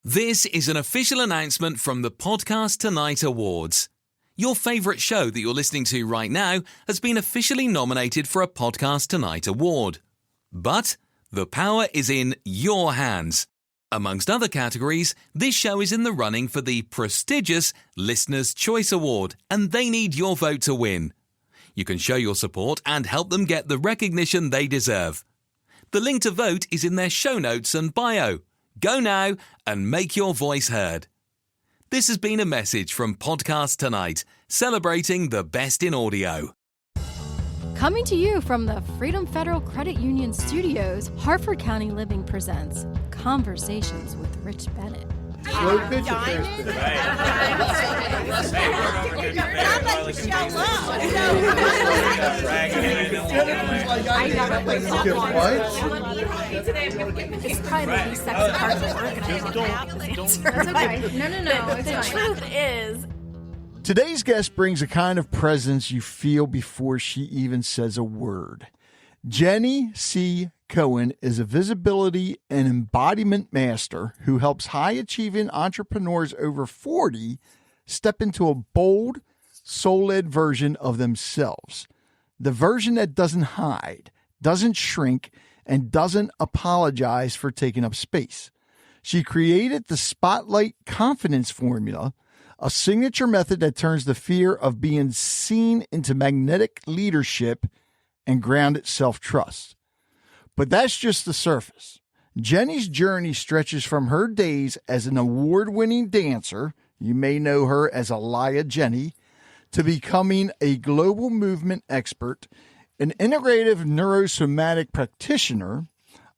This is an official announcement from the Podcast Tonight Awards. Your favourite show that you're listening to right now has been officially nominated for a Podcast Tonight Award. But the power is in your hands. Amongst other categories, this show is in the running for the prestigious Listener's Choice Award, and they need your vote to win. You can show your support and help them get the recognition they deserve. The link to vote is in their show notes and bio. Go now and make your voice heard. This has been a message from Podcast Tonight, celebrating the best in audio. Coming to you from the Freedom Federal Credit Union Studios, Harford County Living presents Conversations with Rich Bennett. Slow pitch affairs. It's probably the least sexy part of the work. No. The truth is, Today's guest brings a kind of presence you feel before she even says a word. Jenny C. Cohen is a visibility and embodiment master who helps high-achieving entrepreneurs over 40 step into a bold, soul-led version of themselves. The version that doesn't hide, doesn't shrink, and doesn't apologize for taking up space. She created the Spotlight Confidence Formula, a signature method that turns the fear of being seen into magnetic leadership and grounded self-trust. But that's just the surface. Jenny's journey stretches from her days as an award-winning dancer, you may know her as Aliyah Jenny, to becoming a global movement expert, an integrative neurosomatic practitioner,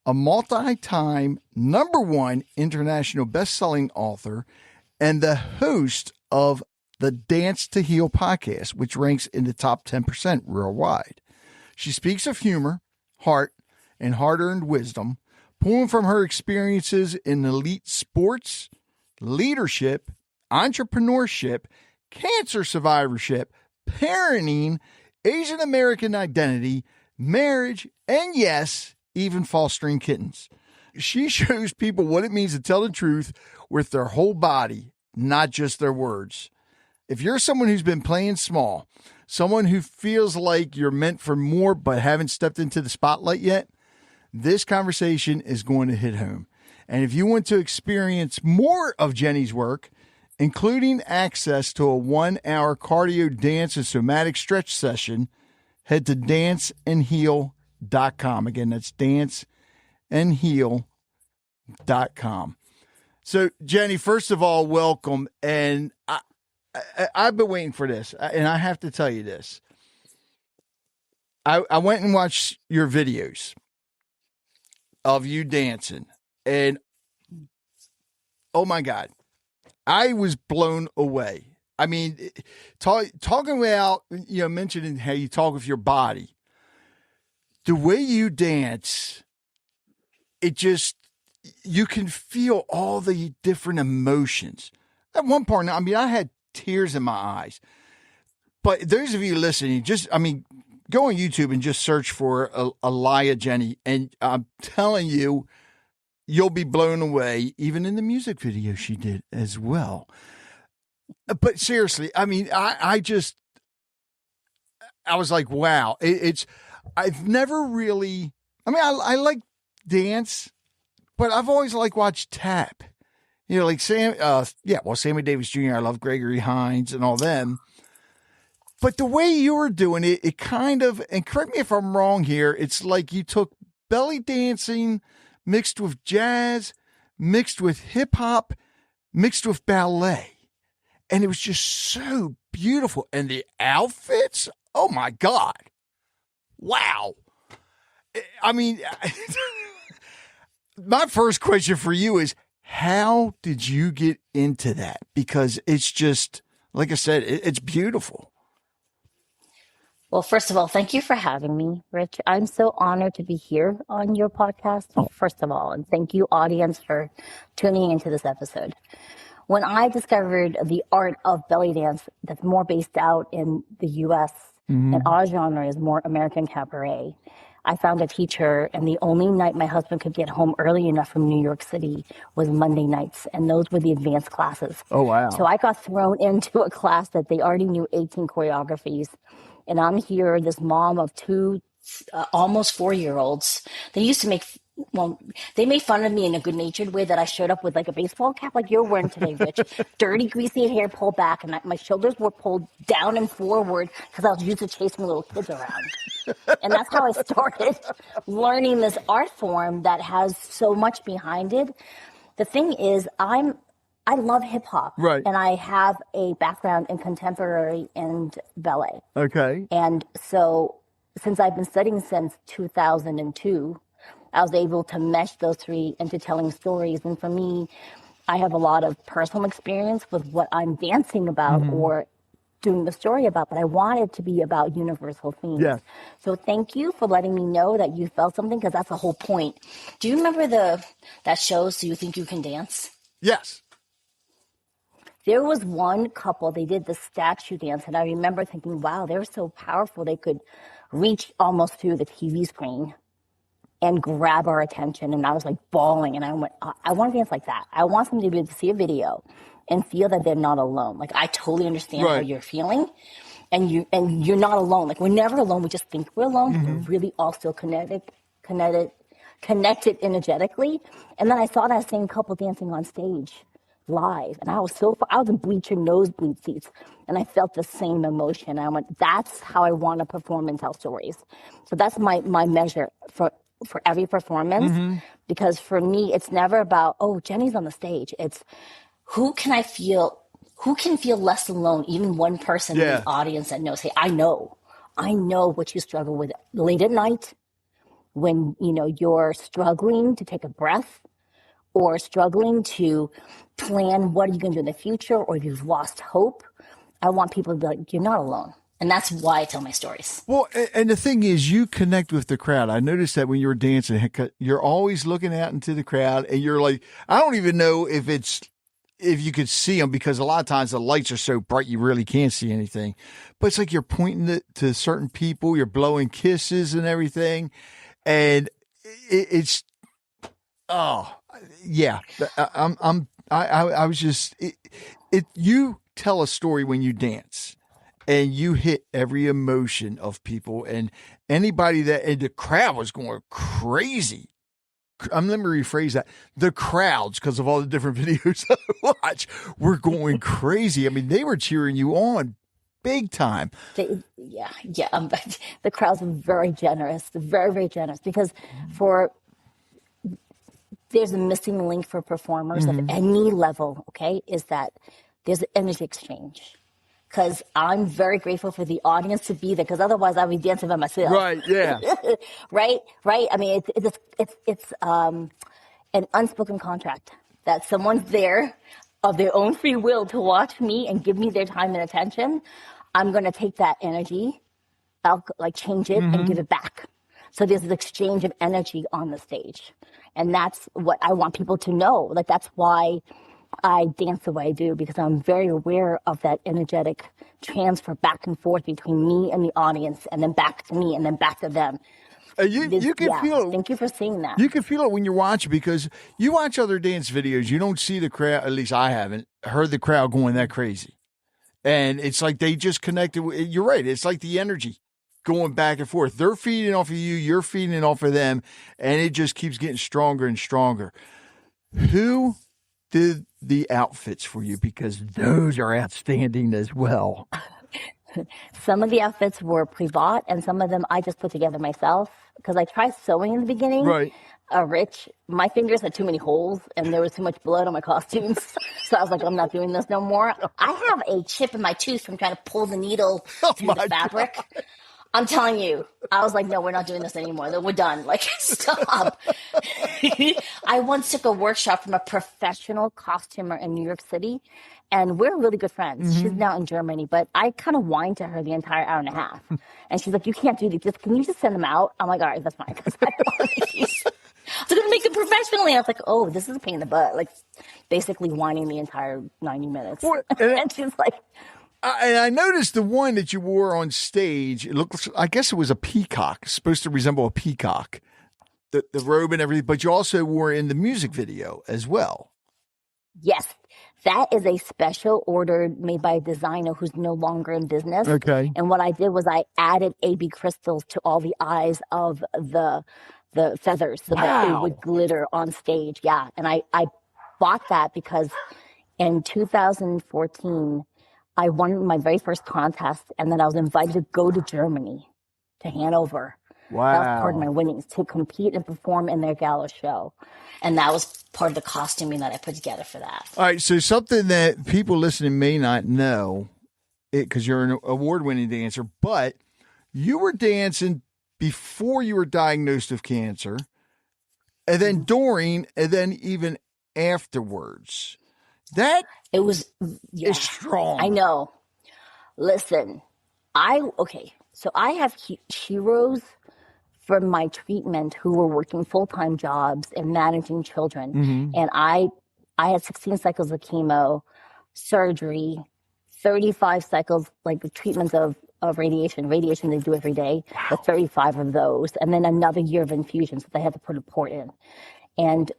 a multi-time #1 international best-selling author, and the host of the Dance to Heal podcast, which ranks in the top 10% worldwide. She speaks of humor, heart, and hard-earned wisdom, pulling from her experiences in elite sports, leadership, entrepreneurship, cancer survivorship, parenting, Asian American identity, marriage, and yes, even fostering kittens. She shows people what it means to tell the truth with their whole body, not just their words. If you're someone who's been playing small, someone who feels like you're meant for more but haven't stepped into the spotlight yet, this conversation is going to hit home. And if you want to experience more of Jenny's work, including access to a 1-hour cardio dance and somatic stretch session, head to danceandheal.com. Again, that's danceandheal.com. So, Jenny, first of all, welcome. And I've been waiting for this, and I have to tell you this. I went and watched your videos of you dancing, and oh my God, I was blown away. I mean, talking about, mentioning how you talk with your body, the way you dance, it just, you can feel all the different emotions. At one part, I mean, I had tears in my eyes. But those of you listening, go on YouTube and just search for Aliyah Jenny, and I'm telling you, you'll be blown away, even in the music video she did as well. But seriously, I mean, I was like, wow. I've never really, I like dance, but I've always watched tap. Like Sammy Davis Jr., I love Gregory Hines and all them. But the way you were doing it, it kind of, and correct me if I'm wrong here, it's like you took belly dancing mixed with jazz, mixed with hip hop, mixed with ballet. And it was just so beautiful. And the outfits, oh my God. Wow. I mean, my first question for you is, how did you get into that? Because it's just, like I said, it's beautiful. Well, first of all, thank you for having me, Rich. I'm so honored to be here on your podcast, first of all. And thank you, audience, for tuning into this episode. When I discovered the art of belly dance that's more based out in the U.S. and our genre is more American cabaret, I found a teacher, and the only night my husband could get home early enough from New York City was Monday nights, and those were the advanced classes. Oh, wow. So I got thrown into a class that they already knew 18 choreographies, and I'm here, this mom of two almost 4-year-olds. They made fun of me in a good-natured way that I showed up with like a baseball cap like you're wearing today, Rich. Dirty, greasy hair pulled back, and my shoulders were pulled down and forward because I was used to chasing little kids around. And that's how I started learning this art form that has so much behind it. The thing is, I love hip hop, right? And I have a background in contemporary and ballet. Okay. And so, since I've been studying since 2002, I was able to mesh those three into telling stories. And for me, I have a lot of personal experience with what I'm dancing about or doing the story about, but I want it to be about universal themes. Yeah. So thank you for letting me know that you felt something, because that's the whole point. Do you remember that show, So You Think You Can Dance? Yes. There was one couple, they did the statue dance, and I remember thinking, wow, they were so powerful. They could reach almost through the TV screen and grab our attention. And I was like bawling, and I went, I want to dance like that. I want somebody to be able to see a video and feel that they're not alone. Like, I totally understand how you're feeling, and you're not alone. Like, we're never alone. We just think we're alone. We're really all still connected energetically. And then I saw that same couple dancing on stage live, and I was in bleacher nosebleed seats, and I felt the same emotion. I went, that's how I want to perform and tell stories. So that's my measure for every performance, because for me, it's never about, oh, Jenny's on the stage. It's who can feel less alone, even one person in the audience that knows, hey, I know what you struggle with late at night when, you're struggling to take a breath or struggling to plan what are you going to do in the future, or you've lost hope. I want people to be like, you're not alone. And that's why I tell my stories. Well, and the thing is, you connect with the crowd. I noticed that when you were dancing, you're always looking out into the crowd, and you're like, I don't even know if you could see them, because a lot of times the lights are so bright you really can't see anything. But it's like you're pointing to certain people, you're blowing kisses and everything, and it's I was just you tell a story when you dance. And you hit every emotion of people, and anybody and the crowd was going crazy. Let me rephrase that. The crowds, because of all the different videos I watch, were going crazy. I mean, they were cheering you on big time. The crowds were very generous, very, very generous, because there's a missing link for performers of any level, okay, is that there's an energy exchange. Because I'm very grateful for the audience to be there, because otherwise I'd be dancing by myself. Right, yeah. right. I mean, it's an unspoken contract that someone's there of their own free will to watch me and give me their time and attention. I'm going to take that energy, I'll change it and give it back. So there's an exchange of energy on the stage. And that's what I want people to know. Like, that's why I dance the way I do, because I'm very aware of that energetic transfer back and forth between me and the audience, and then back to me, and then back to them. You can feel it. Thank you for seeing that. You can feel it when you're watching, because you watch other dance videos, you don't see the crowd, at least I haven't heard the crowd going that crazy. And it's like they just connected. You're right. It's like the energy going back and forth. They're feeding off of you, you're feeding off of them, and it just keeps getting stronger and stronger. Who did the outfits for you? Because those are outstanding as well. Some of the outfits were pre-bought, and some of them I just put together myself, because I tried sewing in the beginning. Right. Rich, my fingers had too many holes, and there was too much blood on my costumes. So I was like, I'm not doing this no more. I have a chip in my tooth from trying to pull the needle through the fabric. God. I'm telling you, I was like, no, we're not doing this anymore. We're done. Like, stop. I once took a workshop from a professional costumer in New York City, and we're really good friends. She's now in Germany, but I kind of whined to her the entire hour and a half. And she's like, you can't do these. Can you just send them out? I'm like, all right, that's fine. So I'm going to make them professionally. I was like, oh, this is a pain in the butt. Like, basically whining the entire 90 minutes. And she's like, And I noticed the one that you wore on stage, it looks, I guess it was a peacock, supposed to resemble a peacock, the robe and everything, but you also wore it in the music video as well. Yes, that is a special order made by a designer who's no longer in business. Okay. And what I did was I added AB crystals to all the eyes of the feathers so that it would glitter on stage. Yeah, and I bought that because in 2014, I won my very first contest, and then I was invited to go to Germany, to Hanover. Wow. That was part of my winnings, to compete and perform in their gala show. And that was part of the costuming that I put together for that. All right, so something that people listening may not know, because you're an award-winning dancer, but you were dancing before you were diagnosed with cancer, and then during, and then even afterwards. That is strong. I know. Listen, so I have heroes from my treatment who were working full-time jobs and managing children. Mm-hmm. And I had 16 cycles of chemo, surgery, 35 cycles, like the treatments of radiation. Radiation they do every day, but 35 of those. And then another year of infusions that they had to put a port in. And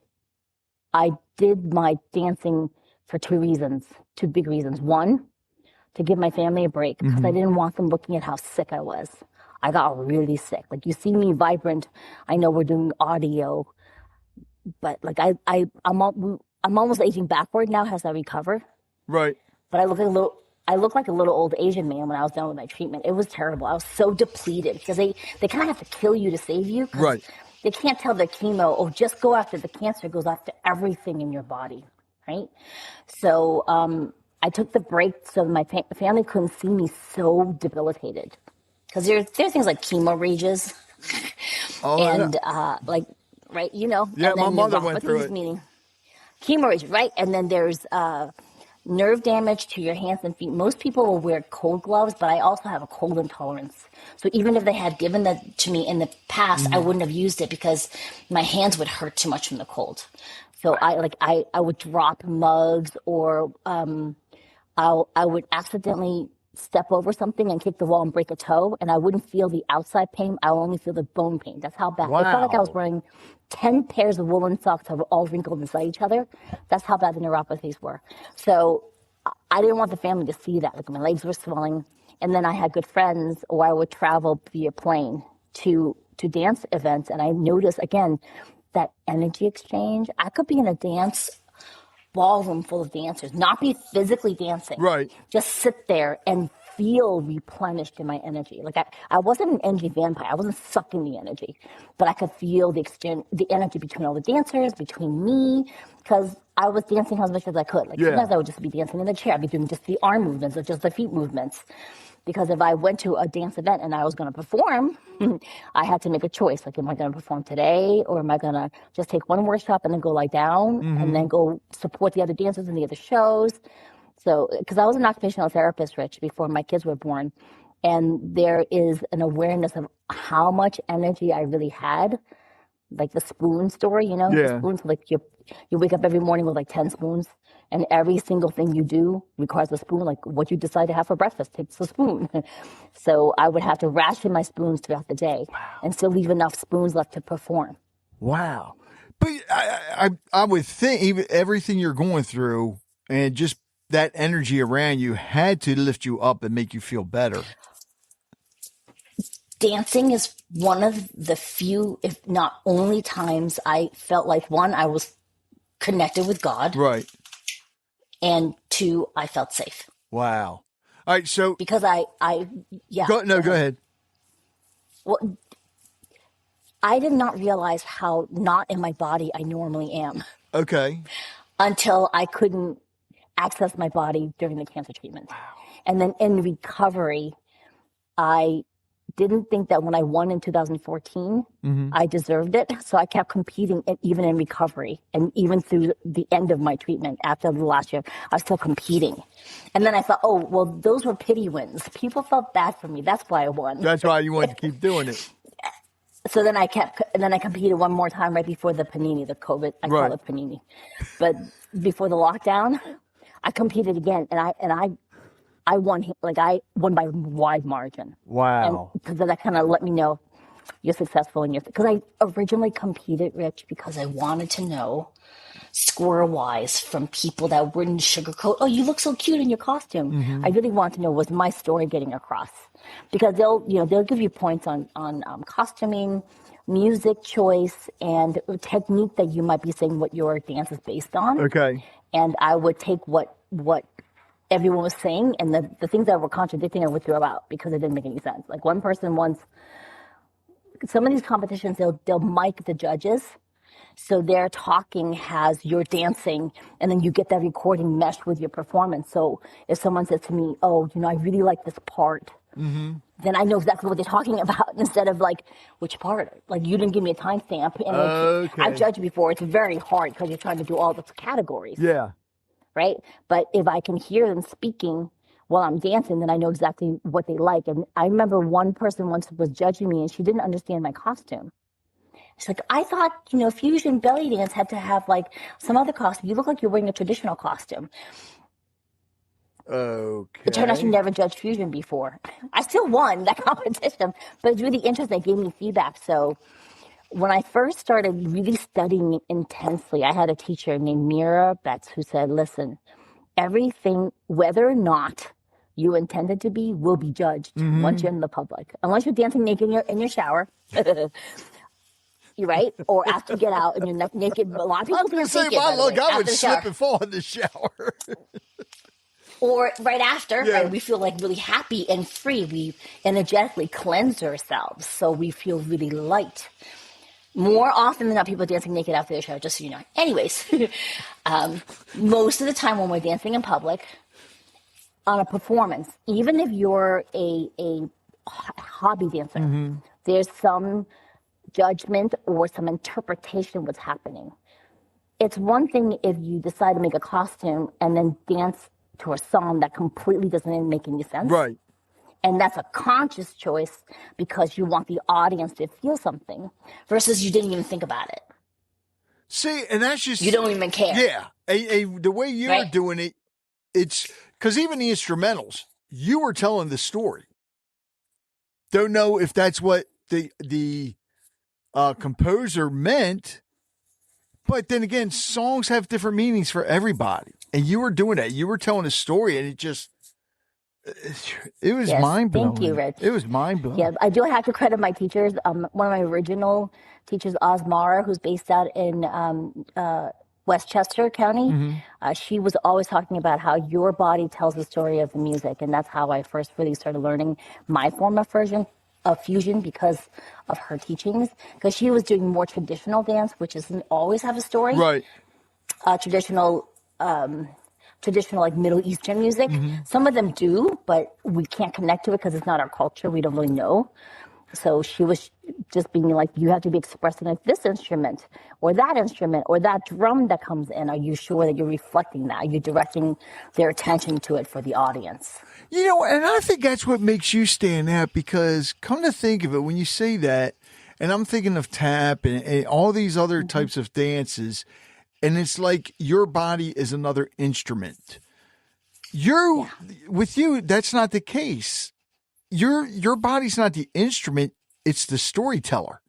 I did my dancing for two big reasons. One, to give my family a break, because I didn't want them looking at how sick I was. I got really sick. Like, you see me vibrant. I know we're doing audio, but like I'm almost aging backward now as I recover. Right. But I look like a little old Asian man when I was done with my treatment. It was terrible. I was so depleted because they kind of have to kill you to save you. Right. They can't tell their chemo, just go after the cancer. It goes after everything in your body, right? So I took the break so my family couldn't see me so debilitated. Because there's things like chemo rages, right, you know. Yeah, and my mother went through it. Meaning chemo rages, right? And then there's nerve damage to your hands and feet. Most people will wear cold gloves, but I also have a cold intolerance. So even if they had given that to me in the past, I wouldn't have used it because my hands would hurt too much from the cold. So I would drop mugs, or I would accidentally step over something and kick the wall and break a toe, and I wouldn't feel the outside pain. I would only feel the bone pain. That's how bad. It felt like I was wearing 10 pairs of woolen socks that were all wrinkled inside each other. That's how bad the neuropathies were. So I didn't want the family to see that. Like, my legs were swelling. And then I had good friends, or I would travel via plane to dance events, and I noticed, again, that energy exchange. I could be in a dance ballroom full of dancers, not be physically dancing, right? Just sit there and feel replenished in my energy. Like, I wasn't an energy vampire. I wasn't sucking the energy, but I could feel the energy between all the dancers, between me, because I was dancing as much as I could. Like, sometimes I would just be dancing in the chair. I'd be doing just the arm movements or just the feet movements. Because if I went to a dance event and I was going to perform, I had to make a choice. Like, am I going to perform today, or am I going to just take one workshop and then go lie down and then go support the other dancers in the other shows? So, because I was an occupational therapist, Rich, before my kids were born. And there is an awareness of how much energy I really had. Like the spoon story, you know? Yeah. The spoons, like you wake up every morning with like 10 spoons. And every single thing you do requires a spoon. Like, what you decide to have for breakfast takes a spoon. So I would have to ration my spoons throughout the day and still leave enough spoons left to perform. Wow. But I would think even everything you're going through and just that energy around you had to lift you up and make you feel better. Dancing is one of the few, if not only, times I felt like, one, I was connected with God. Right. And two, I felt safe. Wow. All right. So because I go ahead. Well, I did not realize how not in my body I normally am. Okay. Until I couldn't access my body during the cancer treatment. Wow. And then in recovery, I didn't think that when I won in 2014, I deserved it. So I kept competing even in recovery, and even through the end of my treatment after the last year, I was still competing. And then I thought, oh, well, those were pity wins. People felt bad for me. That's why I won. That's why you wanted to keep doing it. So then I competed one more time right before the panini, the COVID. I call it panini. But before the lockdown, I competed again, and I I won by a wide margin. Wow. And because that kind of let me know you're successful in because I originally competed, Rich, because I wanted to know score-wise from people that wouldn't sugarcoat, oh, you look so cute in your costume. Mm-hmm. I really wanted to know, was my story getting across? Because they'll give you points on costuming, music choice, and technique that you might be saying what your dance is based on. Okay. And I would take what everyone was saying, and the things that were contradicting I would throw out because it didn't make any sense. Like one person once, some of these competitions, they'll mic the judges. So their talking has your dancing, and then you get that recording meshed with your performance. So if someone says to me, oh, I really like this part, then I know exactly what they're talking about instead of like, which part? Like, you didn't give me a timestamp. And Okay. I've judged before. It's very hard because you're trying to do all the categories. Yeah. Right? But if I can hear them speaking while I'm dancing, then I know exactly what they like. And I remember one person once was judging me, and she didn't understand my costume. She's like, I thought, fusion belly dance had to have like some other costume. You look like you're wearing a traditional costume. Okay. It turned out she never judged fusion before. I still won that competition, but it's really interesting. It gave me feedback. So when I first started really studying intensely, I had a teacher named Mira Betts who said, listen, everything, whether or not you intended to be, will be judged once you're in the public. Unless you're dancing naked in your shower. You're right? Or after you get out and you're naked. A lot of people dance naked, by the way, I would after the slip shower. and fall in the shower. Or right after, Yeah. right, we feel like really happy and free. We energetically cleanse ourselves, so we feel really light. More often than not, people are dancing naked after the show, just so you know. Anyways, most of the time when we're dancing in public, on a performance, even if you're a hobby dancer, there's some judgment or some interpretation of what's happening. It's one thing if you decide to make a costume and then dance to a song that completely doesn't make any sense. Right. And that's a conscious choice because you want the audience to feel something versus you didn't even think about it. See, and that's just... You don't even care. Yeah. The way you're Right? doing it, it's... Because even the instrumentals, you were telling the story. Don't know if that's what the composer meant, but then again, songs have different meanings for everybody. And you were doing that. You were telling a story, and it was mind-blowing. Thank you, Rich. It was mind-blowing. Yeah, I do have to credit my teachers. One of my original teachers, Osmara, who's based out in Westchester County, she was always talking about how your body tells the story of the music. And that's how I first really started learning my form of fusion because of her teachings. Because she was doing more traditional dance, which doesn't always have a story. Right. Traditional like Middle Eastern music. Some of them do, but we can't connect to it because it's not our culture. We don't really know. So she was just being like, you have to be expressing like this instrument or that drum that comes in. Are you sure that you're reflecting that? Are you directing their attention to it for the audience? And I think that's what makes you stand out because come to think of it, when you say that, and I'm thinking of tap and all these other types of dances, and it's like your body is another instrument. With you, that's not the case. Your body's not the instrument, it's the storyteller.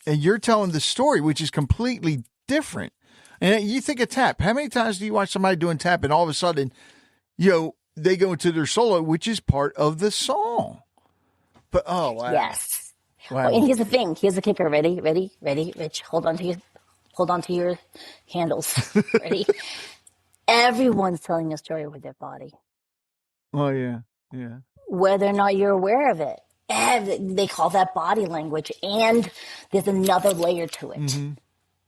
And you're telling the story, which is completely different. And you think of tap. How many times do you watch somebody doing tap and all of a sudden, they go into their solo, which is part of the song? But, oh, wow. Yes. Wow. Well, and here's the thing. Here's the kicker. Ready, Rich. Hold on to your handles. Ready? Everyone's telling a story with their body. Oh, yeah. Yeah. Whether or not you're aware of it. And they call that body language. And there's another layer to it.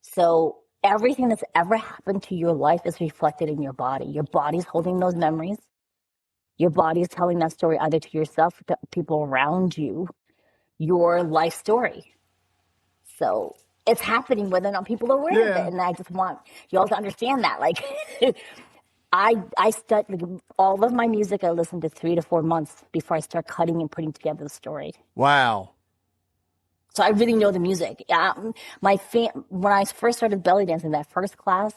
So everything that's ever happened to your life is reflected in your body. Your body's holding those memories. Your body is telling that story either to yourself or to people around you, your life story. So it's happening whether or not people are aware of it. And I just want you all to understand that. Like, I studied all of my music. I listened to 3 to 4 months before I start cutting and putting together the story. Wow. So I really know the music. When I first started belly dancing, that first class,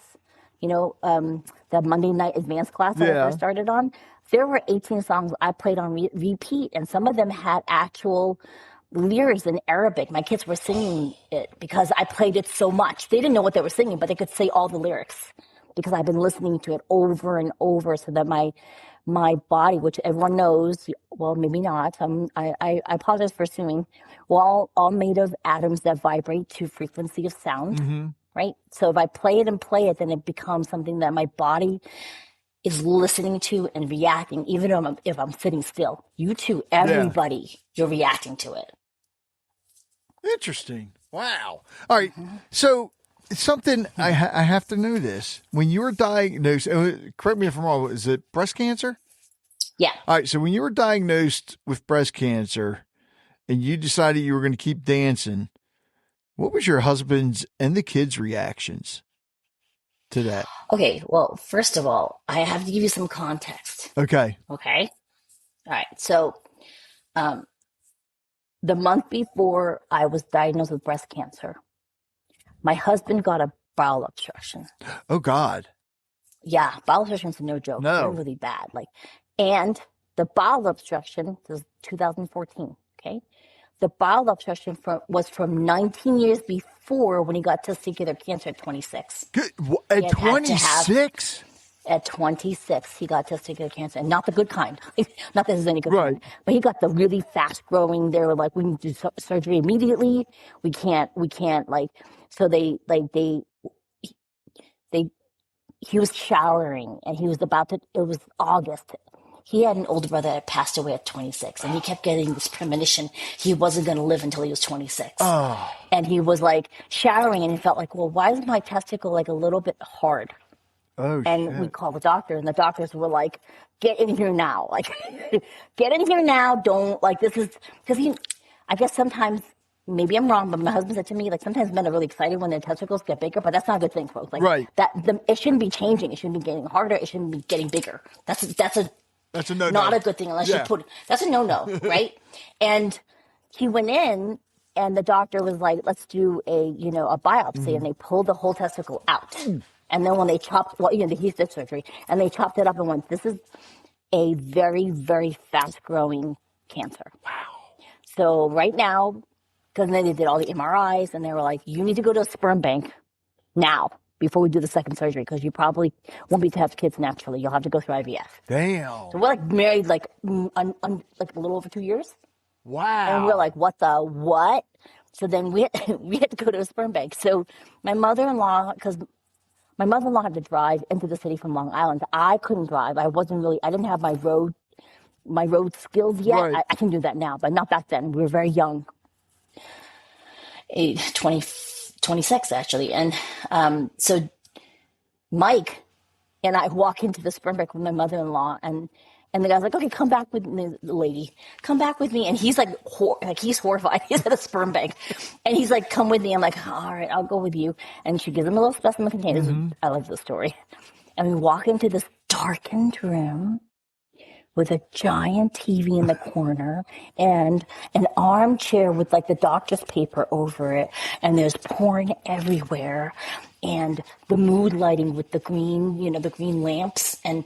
the Monday night advanced class that I first started on. There were 18 songs I played on repeat, and some of them had actual lyrics in Arabic. My kids were singing it because I played it so much. They didn't know what they were singing, but they could say all the lyrics because I've been listening to it over and over, so that my body, which everyone knows, well, maybe not. I apologize for assuming. We're all made of atoms that vibrate to frequency of sound, right? So if I play it, then it becomes something that my body is listening to and reacting, even if I'm sitting still. You too, everybody, you're reacting to it. Interesting. Wow. All right. So something I have to know this. When you were diagnosed, correct me if I'm wrong, is it breast cancer? Yeah. All right. So when you were diagnosed with breast cancer and you decided you were going to keep dancing, what was your husband's and the kids' reactions to that? Okay. Well, first of all, I have to give you some context. Okay. All right. So, the month before I was diagnosed with breast cancer, my husband got a bowel obstruction. Oh, God. Yeah, bowel obstruction is no joke. No. They're really bad. And the bowel obstruction was 2014. Okay, the bowel obstruction was from 19 years before when he got testicular cancer at 26. Good. At 26? At 26, he got testicular cancer, and not the good kind. Not that there's any good Right. kind, but he got the really fast growing. They were like, we need to do surgery immediately. We can't so he was showering, and he was it was August. He had an older brother that passed away at 26, and he kept getting this premonition he wasn't going to live until he was 26. Oh. And he was showering, and he felt like, well, why is my testicle a little bit hard? Oh, and shit. we called the doctor, and the doctors were like, get in here now. Get in here now. Don't, this is, because I guess sometimes, maybe I'm wrong, but my husband said to me, sometimes men are really excited when their testicles get bigger, but that's not a good thing, folks. Right. It shouldn't be changing. It shouldn't be getting harder. It shouldn't be getting bigger. That's a no-no. Not a good thing unless you that's a no-no, right? And he went in, and the doctor was like, let's do a biopsy, and they pulled the whole testicle out. And then when they he did surgery, and they chopped it up and went, this is a very, very fast-growing cancer. Wow. So right now, because then they did all the MRIs, and they were like, you need to go to a sperm bank now before we do the second surgery, because you probably won't be able to have kids naturally. You'll have to go through IVF. Damn. So we're married a little over 2 years. Wow. And we're like, what the what? So then we had to go to a sperm bank. So my mother-in-law, because my mother-in-law had to drive into the city from Long Island. I couldn't drive. I didn't have my road skills yet. Right. I can do that now, but not back then. We were very young. 26 actually. And so Mike and I walk into the sperm bank with my mother-in-law, and the guy's like, okay, come back with me, the lady. Come back with me. And he's he's horrified. He's at a sperm bank. And he's like, come with me. I'm like, all right, I'll go with you. And she gives him a little specimen container. I love this story. And we walk into this darkened room with a giant TV in the corner and an armchair with the doctor's paper over it. And there's porn everywhere. And the mood lighting with the green, the green lamps. And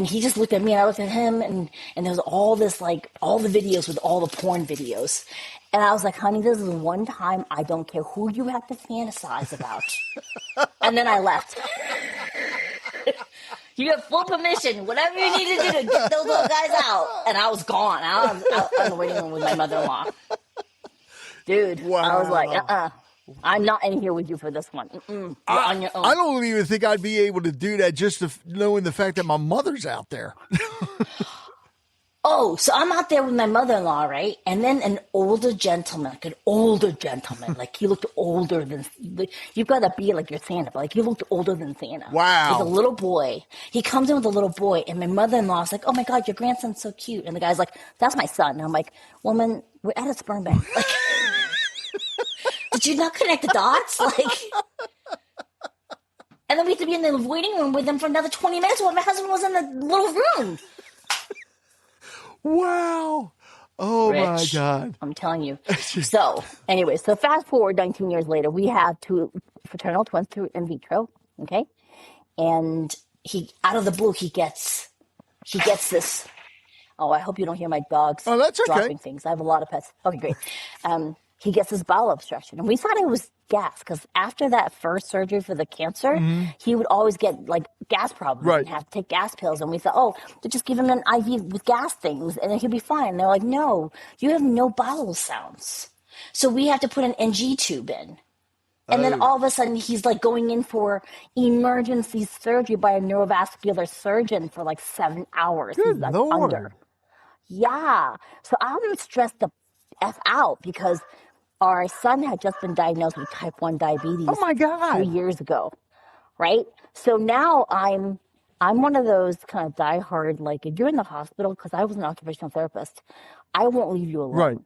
he just looked at me, and I looked at him, and there was all this, all the videos with all the porn videos. And I was like, honey, this is one time I don't care who you have to fantasize about. And then I left. You have full permission, whatever you need to do to get those little guys out. And I was gone. I was out in the waiting room with my mother-in-law. Dude, wow. I was like, I'm not in here with you for this one. You're on your own. I don't even think I'd be able to do that just knowing the fact that my mother's out there. Oh, so I'm out there with my mother-in-law, right? And then an older gentleman, he looked older than, you've got to be like your Santa, but he looked older than Santa. Wow. With a little boy. He comes in with a little boy, and my mother-in-law's like, oh my God, your grandson's so cute. And the guy's like, that's my son. And I'm like, woman, we're at a sperm bank. Did you not connect the dots? And then we had to be in the waiting room with them for another 20 minutes while my husband was in the little room. Wow. Oh, Rich, my God. I'm telling you. So, anyway, fast forward 19 years later, we have two fraternal twins through in vitro, okay? and he, out of the blue, he gets this. Oh, I hope you don't hear my dogs that's okay. dropping things. I have a lot of pets. Okay, great. He gets this bowel obstruction. And we thought it was gas because after that first surgery for the cancer, he would always get like gas problems and have to take gas pills. And we thought, oh, they'll just give him an IV with gas things and then he'll be fine. And they're like, no, you have no bowel sounds. So we have to put an NG tube in. And then all of a sudden he's like going in for emergency surgery by a neurovascular surgeon for like 7 hours. Good he's like Lord. under. Yeah. So I'm stressed the F out because our son had just been diagnosed with type 1 diabetes. Oh my God. 2 years ago. Right? So now I'm one of those kind of diehard, like if you're in the hospital, because I was an occupational therapist, I won't leave you alone. Right.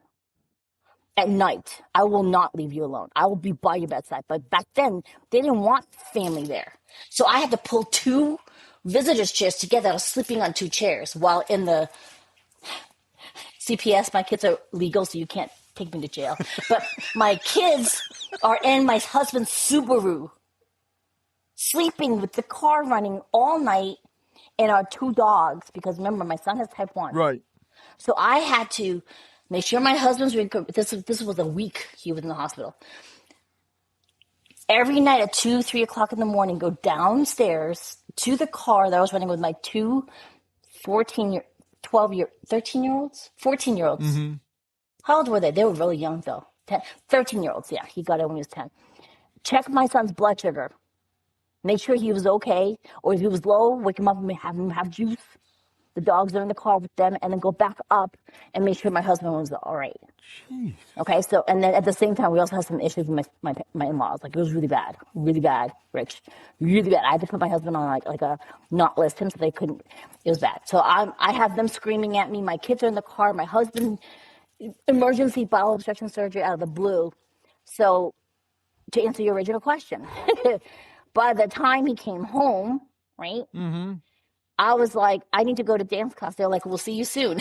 At night, I will not leave you alone. I will be by your bedside. But back then, they didn't want family there. So I had to pull 2 visitors' chairs together. I was sleeping on 2 chairs while in the CPS. My kids are legal, so you can't take me to jail. But my kids are in my husband's Subaru, sleeping with the car running all night, and our 2 dogs, because remember, my son has type 1. Right. So I had to make sure my husband's this was a week he was in the hospital. Every night at 2, 3 o'clock in the morning, go downstairs to the car that I was running with my 2 13-year-olds. Mm-hmm. How old were they? They were really young, though. 13-year-olds, yeah. He got it when he was 10. Check my son's blood sugar. Make sure he was okay. Or if he was low, wake him up and have him have juice. The dogs are in the car with them. And then go back up and make sure my husband was all right. Jeez. Okay, so, and then at the same time, we also had some issues with my in-laws. Like, it was really bad, Rich. Really bad. I had to put my husband on, like a not list him so they couldn't. It was bad. So I have them screaming at me. My kids are in the car. My husband, emergency bowel obstruction surgery out of the blue. So to answer your original question, by the time he came home, right, I was like, I need to go to dance class. They're like, we'll see you soon.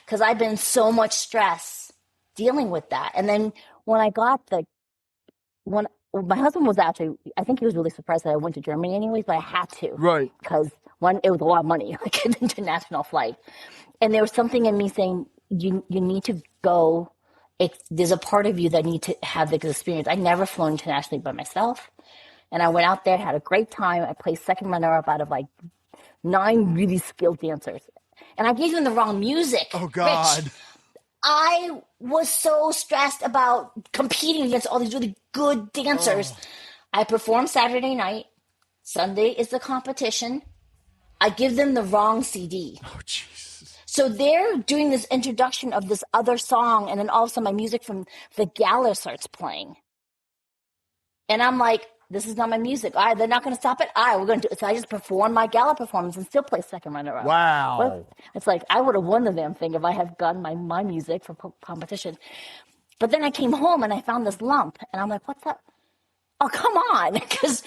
Because I've been so much stress dealing with that. And then when I got when my husband was actually, I think he was really surprised that I went to Germany anyways, but I had to. Right. Because one, it was a lot of money, like an international flight. And there was something in me saying, you need to go. There's a part of you that need to have this experience. I never flown internationally by myself. And I went out there, had a great time. I placed second runner-up out of like 9 really skilled dancers. And I gave them the wrong music. Oh, God. Rich, I was so stressed about competing against all these really good dancers. Oh. I performed Saturday night. Sunday is the competition. I give them the wrong CD. Oh, Jesus. So they're doing this introduction of this other song, and then all of a sudden my music from the gala starts playing. And I'm like, this is not my music. All right, they're not going to stop it. All right, we're going to do it. So I just performed my gala performance and still play second runner-up. Wow. Well, it's like I would have won the damn thing if I had gotten my music for competition. But then I came home and I found this lump. And I'm like, what's that? Oh, come on. Because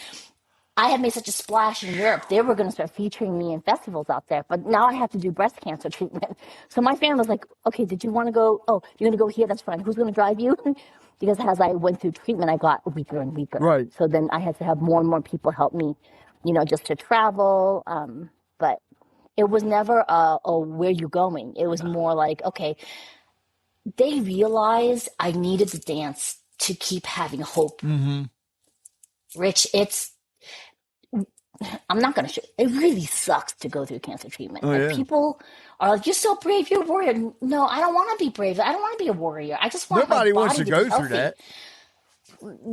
I had made such a splash in Europe. They were going to start featuring me in festivals out there. But now I have to do breast cancer treatment. So my family was like, okay, did you want to go? Oh, you're going to go here? That's fine. Who's going to drive you? Because as I went through treatment, I got weaker and weaker. Right. So then I had to have more and more people help me, just to travel. But it was never where you going? It was more like, okay, they realized I needed to dance to keep having hope. Mm-hmm. Rich, I'm not going to show. It really sucks to go through cancer treatment. Oh, yeah. People are like, you're so brave, you're a warrior. No, I don't want to be brave. I don't want to be a warrior. I just want Nobody my body wants to be go healthy. through that.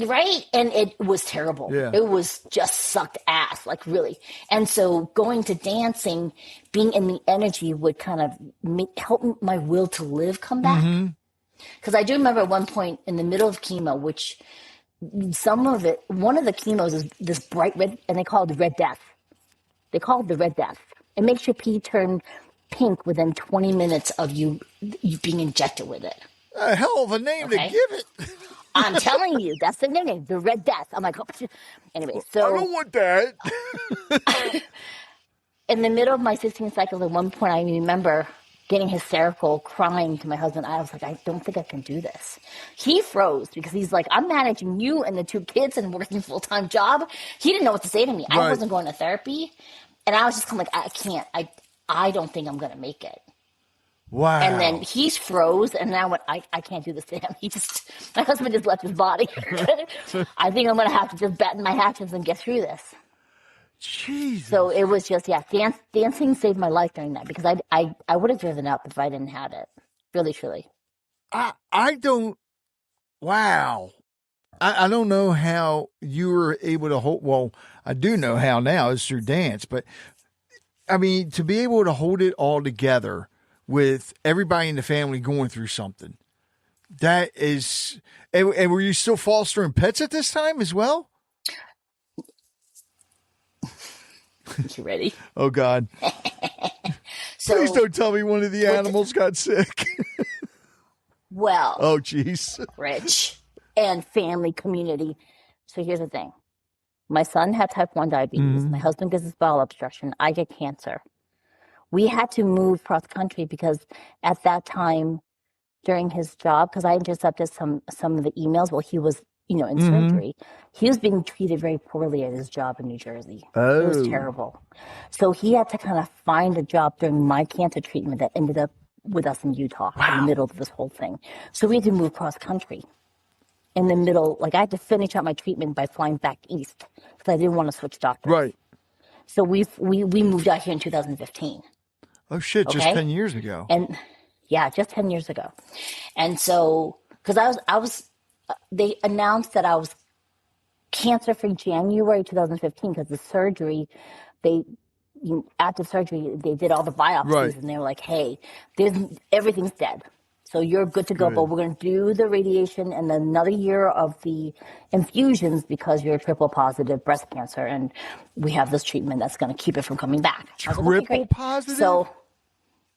Right? And it was terrible. Yeah. It was just sucked ass, like really. And so going to dancing, being in the energy would kind of help my will to live come back. Because I do remember at one point in the middle of chemo, which one of the chemos is this bright red, and they call it the red death. They call it the red death. It makes your pee turn pink within 20 minutes of you being injected with it. A hell of a name to give it. I'm telling you, that's the name, the red death. I'm like, oh. Anyway, so. I don't want that. In the middle of my 16 cycles, at one point I remember getting hysterical, crying to my husband. I was like, I don't think I can do this. He froze because he's like, I'm managing you and the 2 kids and working a full-time job. He didn't know what to say to me. Right. I wasn't going to therapy. And I was just kind of like, I can't. I don't think I'm going to make it. Wow. And then he froze, and then I went, I can't do this to him. My husband just left his body. I think I'm going to have to just batten my hatchets and get through this. Jesus. So it was just, dancing saved my life during that, because I would have driven up if I didn't have it. Really, truly. I don't, wow. I don't know how you were able to hold, well, I do know how now, it's through dance, but I mean, to be able to hold it all together with everybody in the family going through something, that is, and were you still fostering pets at this time as well? You ready? Oh, God. So, please don't tell me one of the animals got sick. Well. Oh, jeez. Rich and family community. So here's the thing. My son had type 1 diabetes. Mm-hmm. My husband gets his bowel obstruction. I get cancer. We had to move cross country because at that time during his job, because I intercepted some of the emails while he was, in Mm-hmm. surgery, he was being treated very poorly at his job in New Jersey. Oh. It was terrible. So he had to kind of find a job during my cancer treatment that ended up with us in Utah. Wow. In the middle of this whole thing. So we had to move cross country. In the middle, like I had to finish out my treatment by flying back east because I didn't want to switch doctors. Right. So we moved out here in 2015. Oh shit! Okay? Just 10 years ago. And yeah, just 10 years ago. And so, because I was, they announced that I was cancer-free January 2015 because the surgery, after surgery they did all the biopsies, right. And they were like, "Hey, everything's dead. So you're good to go, but we're going to do the radiation and then another year of the infusions because you're triple positive breast cancer, and we have this treatment that's going to keep it from coming back." Triple positive? So,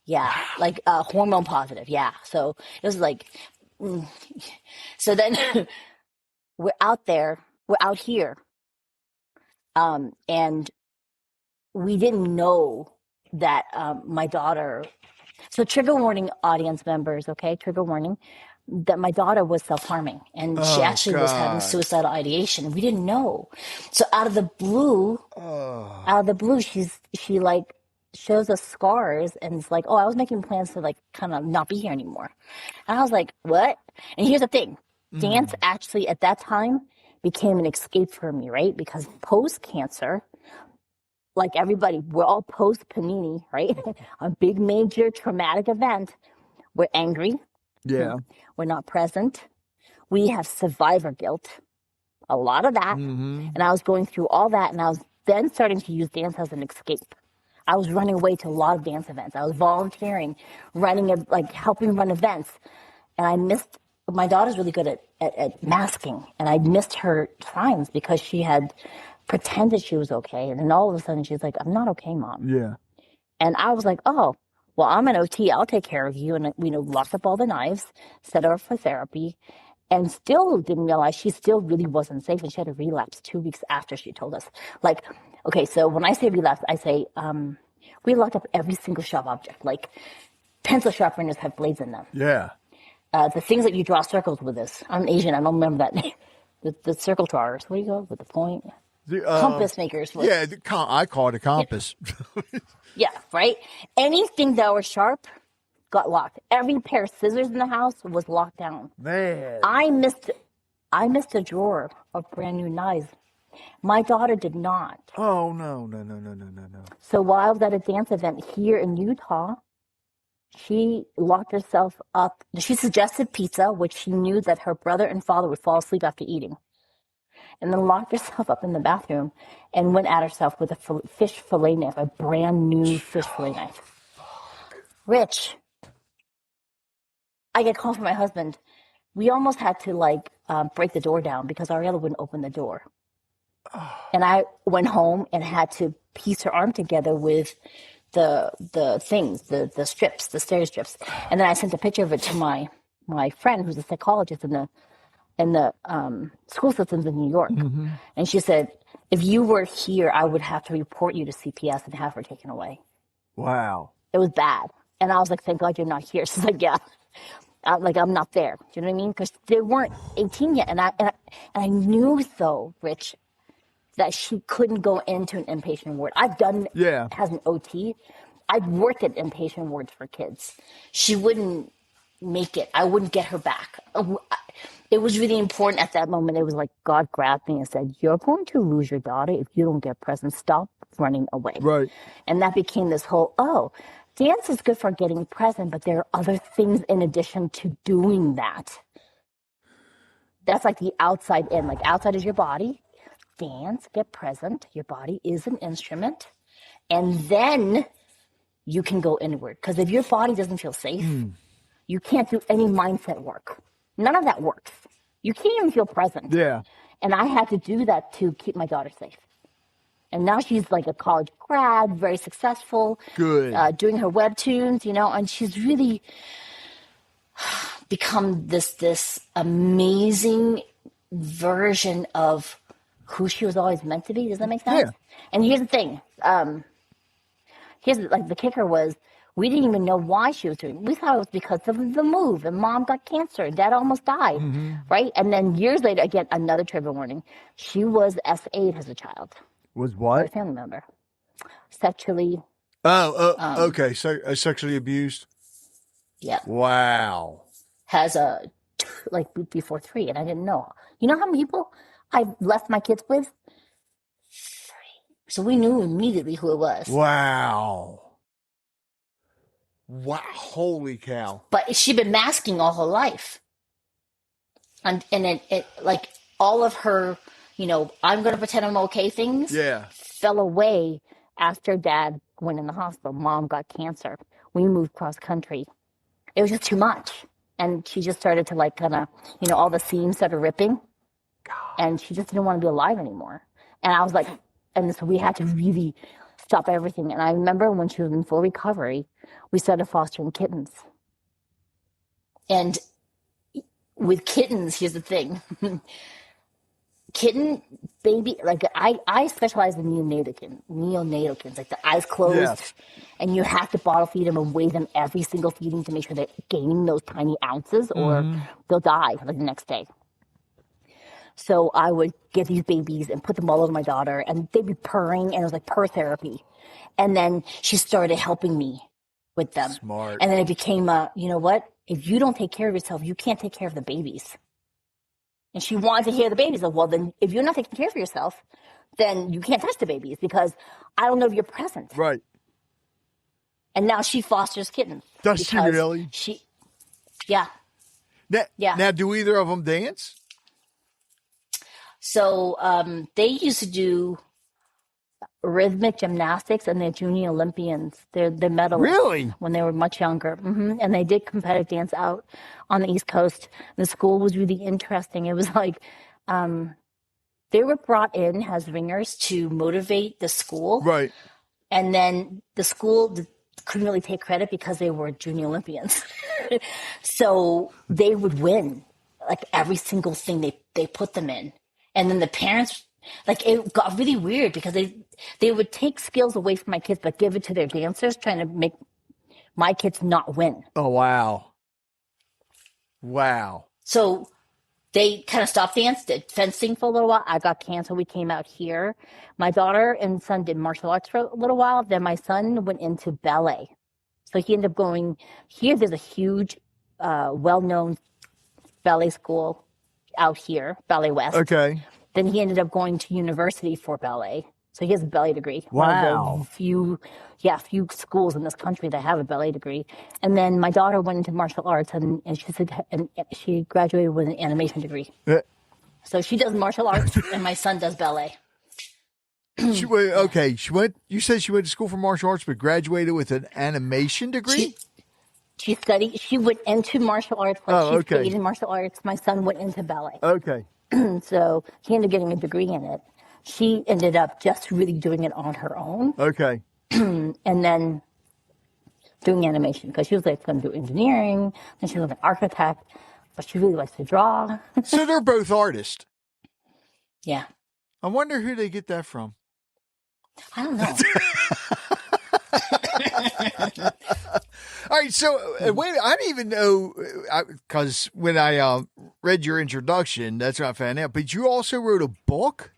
yeah, like hormone positive, yeah. So it was like, so then we're out here, and we didn't know that my daughter. So trigger warning, audience members, okay? Trigger warning, that my daughter was self-harming, and she actually was having suicidal ideation. We didn't know. So out of the blue, she like shows us scars and it's like, "Oh, I was making plans to like kind of not be here anymore." And I was like, "What?" And here's the thing. Dance actually at that time became an escape for me, right? Because post-cancer, like everybody, we're all post-panini, right? A big major traumatic event. We're angry. Yeah. We're not present. We have survivor guilt. A lot of that. Mm-hmm. And I was going through all that, and I was then starting to use dance as an escape. I was running away to a lot of dance events. I was volunteering, helping run events. And I missed, my daughter's really good at masking. And I missed her times because she had pretended she was okay, and then all of a sudden she's like, "I'm not okay, Mom." Yeah. And I was like, "Oh, well, I'm an OT. I'll take care of you." And locked up all the knives, set her up for therapy, and still didn't realize she still really wasn't safe, and she had a relapse 2 weeks after she told us. Like, okay, so when I say relapse, I say we locked up every single sharp object, like pencil sharpeners have blades in them. Yeah. The things that you draw circles with this. I'm Asian. I don't remember that name. The circle drawers. What do you call it with the point? Compass makers. Yeah, I call it a compass. Yeah, right? Anything that was sharp got locked. Every pair of scissors in the house was locked down. Man. I missed a drawer of brand new knives. My daughter did not. Oh, no. So while I was at a dance event here in Utah, she locked herself up. She suggested pizza, which she knew that her brother and father would fall asleep after eating. And then locked herself up in the bathroom and went at herself with a fish fillet knife, a brand new fish fillet knife. Rich, I get a call from my husband. We almost had to break the door down because Ariella wouldn't open the door. And I went home and had to piece her arm together with the things, the strips, the stair strips. And then I sent a picture of it to my friend who's a psychologist in the school systems in New York. Mm-hmm. And she said, "If you were here, I would have to report you to CPS and have her taken away." Wow. It was bad. And I was like, thank God you're not here. She's like, yeah. I'm not there. Do you know what I mean? Because they weren't 18 yet. And I knew, though, Rich, that she couldn't go into an inpatient ward. I've done as an OT. I've worked at inpatient wards for kids. She wouldn't make it. I wouldn't get her back. It was really important at that moment. It was like God grabbed me and said, you're going to lose your daughter if you don't get present. Stop running away. Right. And that became this whole, dance is good for getting present, but there are other things in addition to doing that. That's like the outside in. Like outside is your body. Dance, get present. Your body is an instrument. And then you can go inward. Because if your body doesn't feel safe, you can't do any mindset work. None of that works. You can't even feel present. Yeah. And I had to do that to keep my daughter safe. And now she's like a college grad, very successful. Good. Doing her webtoons, and she's really become this amazing version of who she was always meant to be. Does that make sense? Yeah. And here's the thing. The kicker was, we didn't even know why she was doing it. We thought it was because of the move, and mom got cancer, and dad almost died, right? And then years later, again, another trigger warning. She was S8 as a child. Was what? A family member. Sexually. Okay. So sexually abused? Yeah. Wow. Has before 3, and I didn't know. You know how many people I left my kids with? 3. So we knew immediately who it was. Wow. Holy cow. But she'd been masking all her life. And it like all of her, I'm going to pretend I'm okay things fell away after dad went in the hospital. Mom got cancer. We moved cross country. It was just too much. And she just started to all the seams started ripping. God. And she just didn't want to be alive anymore. And I was like, and so we had to really stop everything. And I remember when she was in full recovery, we started fostering kittens. And with kittens, here's the thing. Kitten, baby, I specialize in neonatal kittens, like the eyes closed. Yes. And you have to bottle feed them and weigh them every single feeding to make sure they're gaining those tiny ounces or they'll die the next day. So I would get these babies and put them all over my daughter, and they'd be purring, and it was like purr therapy. And then she started helping me with them. Smart. And then it became you know what? If you don't take care of yourself, you can't take care of the babies. And she wanted to hear the babies. Like, well, then if you're not taking care of yourself, then you can't touch the babies because I don't know if you're present. Right. And now she fosters kittens. Does she really? Yeah. Now, do either of them dance? So they used to do rhythmic gymnastics, and they're junior Olympians. They're medalists. Really? When they were much younger. And they did competitive dance out on the East Coast. The school was really interesting. It was like they were brought in as ringers to motivate the school. Right. And then the school couldn't really take credit because they were junior Olympians. So they would win like every single thing they put them in. And then the parents, it got really weird because they would take skills away from my kids but give it to their dancers, trying to make my kids not win. Oh, wow. Wow. So they kind of stopped did fencing for a little while. I got cancer. We came out here. My daughter and son did martial arts for a little while. Then my son went into ballet. So he ended up going here. There's a huge, well-known ballet school out here, Ballet West. Okay. Then he ended up going to university for ballet. So he has a ballet degree. Wow. One of the few schools in this country that have a ballet degree. And then my daughter went into martial arts, and she graduated with an animation degree. So she does martial arts, and my son does ballet. You said she went to school for martial arts, but graduated with an animation degree? She went into martial arts. She stayed in martial arts. My son went into ballet. Okay. So he ended up getting a degree in it. She ended up just really doing it on her own. Okay. And then doing animation, because she was going to do engineering, and she was an architect, but she really likes to draw. So they're both artists. Yeah. I wonder who they get that from. I don't know. All Wait, so wait, I didn't even know, because when I read your introduction, that's when I found out. But you also wrote a book?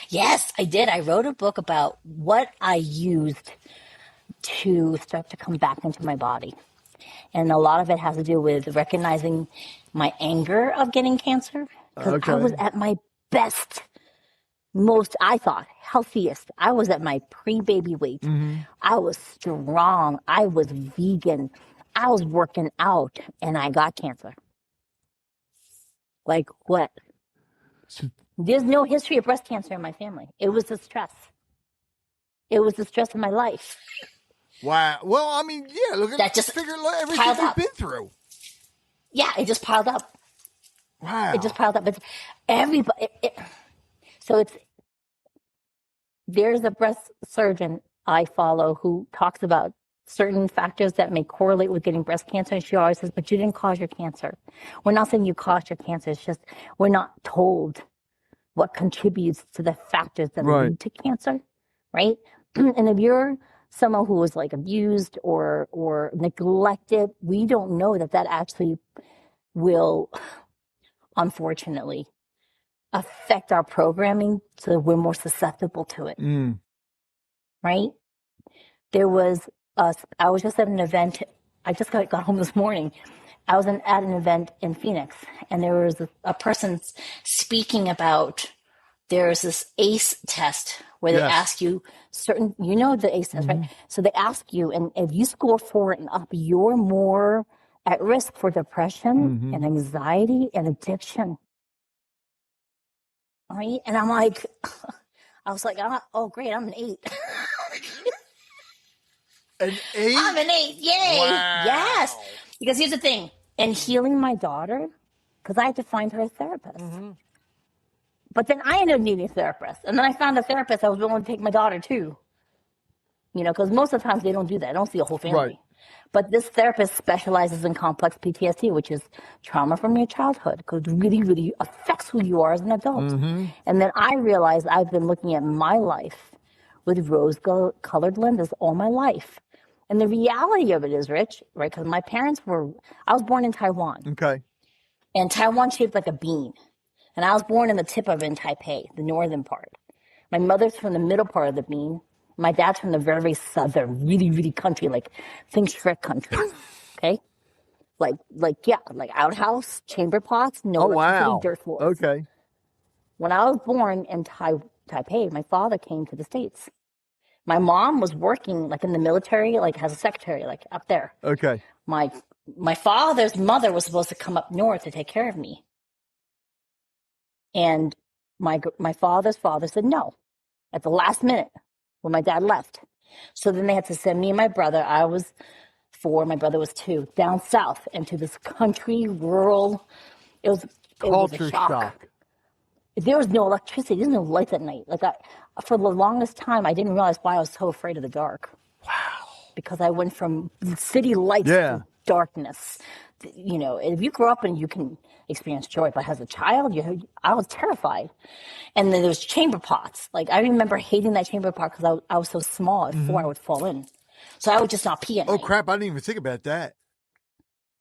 Yes, I did. I wrote a book about what I used to start to come back into my body. And a lot of it has to do with recognizing my anger of getting cancer. Because I was at my best, most, I thought, healthiest. I was at my pre-baby weight. Mm-hmm. I was strong. I was vegan. I was working out. And I got cancer. Like what? There's no history of breast cancer in my family. It was the stress. It was the stress of my life. Wow. Well, I mean, yeah, look at that. Just figure everything you've been through. Yeah, it just piled up. Wow. It just piled up. It's everybody. There's a breast surgeon I follow who talks about certain factors that may correlate with getting breast cancer. And she always says, but you didn't cause your cancer. We're not saying you caused your cancer. It's just we're not told what contributes to the factors that lead to cancer, right? And if you're someone who was like abused or neglected, we don't know that actually will, unfortunately, affect our programming so that we're more susceptible to it, right? I was just at an event. I just got home this morning. I was at an event in Phoenix, and there was a person speaking about there's this ACE test where they ask you certain, the ACE test, right? So they ask you, and if you score 4 and up, you're more at risk for depression and anxiety and addiction. Right? And I'm like, I was like, oh, great, I'm an 8. An 8? I'm an 8, yay! Wow. Yes! Because here's the thing, in healing my daughter, because I had to find her a therapist. But then I ended up needing a therapist. And then I found a therapist I was willing to take my daughter to. Because most of the times they don't do that. They don't see a whole family. Right. But this therapist specializes in complex PTSD, which is trauma from your childhood, because it really, really affects who you are as an adult. And then I realized I've been looking at my life with rose-colored lenses all my life. And the reality of it is, Rich, right, because I was born in Taiwan. Okay. And Taiwan's shaped like a bean. And I was born in the tip of it in Taipei, the northern part. My mother's from the middle part of the bean. My dad's from the very, very southern, really, really country, like think Shrek country. Okay? Like outhouse, chamber pots, no electricity, dirt floors. Okay. When I was born in Taipei, my father came to the States. My mom was working like in the military, like as a secretary, like up there. Okay. My father's mother was supposed to come up north to take care of me. And my father's father said no at the last minute when my dad left. So then they had to send me and my brother. I was 4, my brother was 2, down south into this country, rural. It was a shock. There was no electricity. There's no lights at night. For the longest time, I didn't realize why I was so afraid of the dark. Wow. Because I went from city lights to darkness. If you grow up and you can experience joy, but as a child, I was terrified. And then there's chamber pots. Like, I remember hating that chamber pot because I was so small. At 4, I would fall in. So I would just not pee at night. Oh, crap. I didn't even think about that.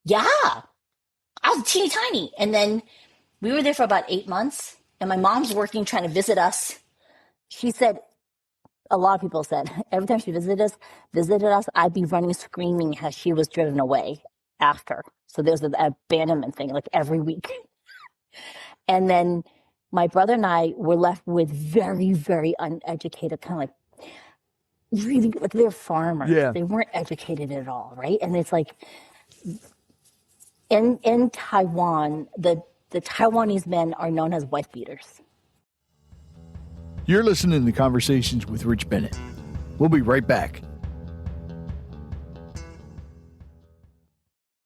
Yeah. I was teeny tiny. And then we were there for about 8 months. And my mom's working, trying to visit us. She said, a lot of people said, every time she visited us, I'd be running, screaming as she was driven away after. So there's an abandonment thing, like every week. And then my brother and I were left with very, very uneducated, kind of like really, like they're farmers. Yeah. They weren't educated at all, right? And it's like in Taiwan, the Taiwanese men are known as wife beaters. You're listening to Conversations with Rich Bennett. We'll be right back.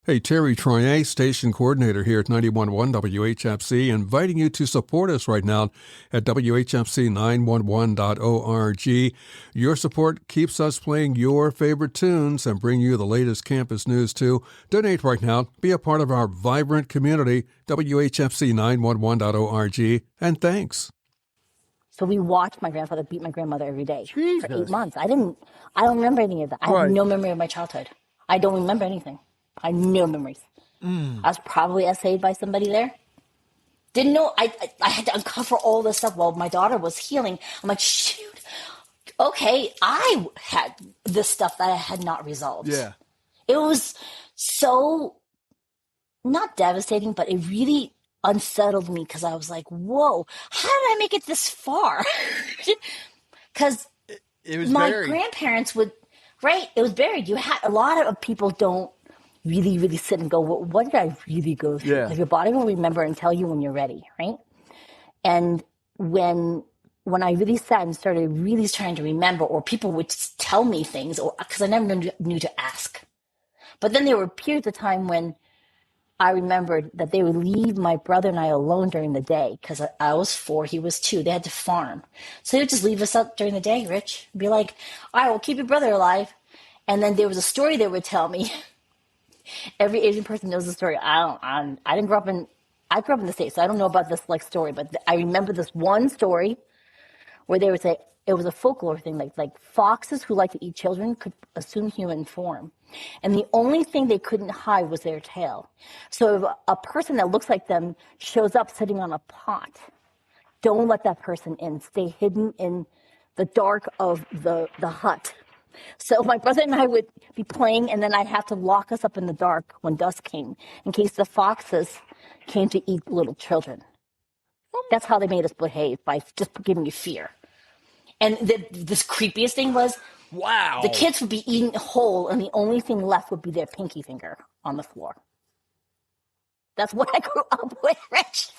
Hey, Terry Troyer, station coordinator here at 91.1 WHFC, inviting you to support us right now at WHFC911.org. Your support keeps us playing your favorite tunes and bring you the latest campus news too. Donate right now. Be a part of our vibrant community, WHFC911.org. And thanks. So we watched my grandfather beat my grandmother every day for 8 months. I don't remember any of that. I have no memory of my childhood. I don't remember anything. I had no memories. I was probably essayed by somebody there. Didn't know. I had to uncover all this stuff while my daughter was healing. I'm like, shoot. Okay, I had this stuff that I had not resolved. Yeah. It was so not devastating, but it really unsettled me because I was like, whoa, how did I make it this far? Because It was my buried. grandparents would, right? It was buried. You had a lot of people don't really, really sit and go, well, what did I really go through? Yeah. Like your body will remember and tell you when you're ready, right? And when I really sat and started really trying to remember, or people would tell me things, or because I never knew to ask. But then there were periods of time when I remembered that they would leave my brother and I alone during the day because I was 4, he was 2. They had to farm. So they would just leave us up during the day, Rich. Be like, all right, we'll keep your brother alive. And then there was a story they would tell me. Every Asian person knows the story. I didn't grow up I grew up in the States, so I don't know about this like story, but I remember this one story where they would say it was a folklore thing, like foxes who like to eat children could assume human form. And the only thing they couldn't hide was their tail. So if a person that looks like them shows up sitting on a pot, don't let that person in. Stay hidden in the dark of the hut. So my brother and I would be playing, and then I'd have to lock us up in the dark when dusk came in case the foxes came to eat little children. That's how they made us behave, by just giving you fear. And this creepiest thing was, Wow. the kids would be eaten whole, and the only thing left would be their pinky finger on the floor. That's what I grew up with, Rich.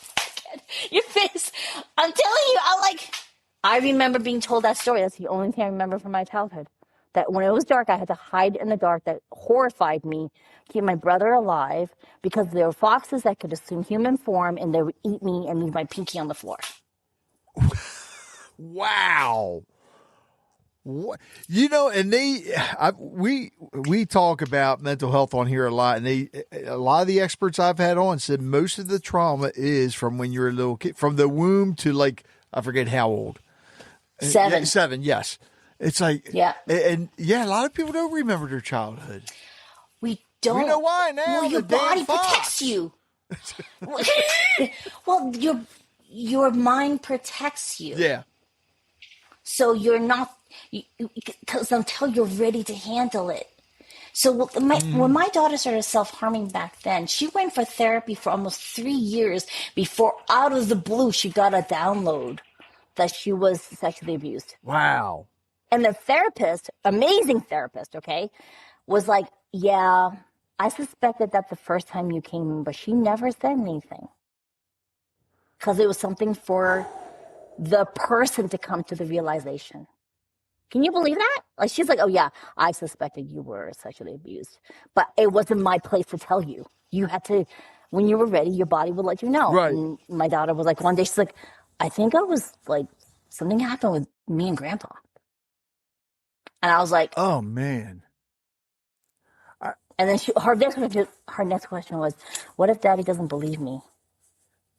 Your face. I'm telling you, I remember being told that story. That's the only thing I remember from my childhood. That when it was dark, I had to hide in the dark. That horrified me, keep my brother alive, because there were foxes that could assume human form, and they would eat me and leave my pinky on the floor. Wow. What, and we talk about mental health on here a lot, and a lot of the experts I've had on said most of the trauma is from when you're a little kid, from the womb to like, I forget how old. 7. 7, yes. It's like, yeah. And a lot of people don't remember their childhood. We don't. We know why now. Well, your body protects you. Well, your mind protects you. Yeah. So you're not, because until you're ready to handle it. So when my daughter started self-harming back then, she went for therapy for almost 3 years before, out of the blue, she got a download that she was sexually abused. Wow. And the therapist, amazing therapist, okay, was like, yeah, I suspected that the first time you came in, but she never said anything. Because it was something for the person to come to the realization. Can you believe that? Like, she's like, oh yeah, I suspected you were sexually abused, but it wasn't my place to tell you. You had to, when you were ready, your body would let you know. Right. And my daughter was like, one day she's like, I think I was like, something happened with me and Grandpa. And I was like, oh man. And then her next question was, what if Daddy doesn't believe me?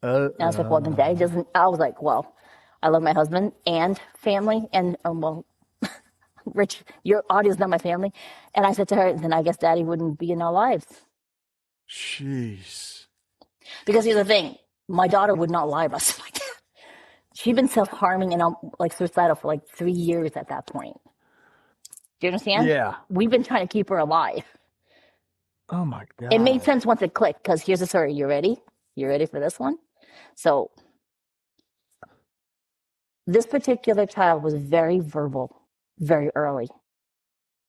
And I was like, well, then Daddy doesn't. I was like, well, I love my husband and family, and well, Rich, your audience is not my family. And I said to her, then I guess Daddy wouldn't be in our lives. Jeez. Because here's the thing, my daughter would not lie about stuff like that. She'd been self-harming and like suicidal for like 3 years at that point. Do you understand? Yeah. We've been trying to keep her alive. Oh my God. It made sense once it clicked, because here's the story. You ready? You ready for this one? So this particular child was very verbal, very early.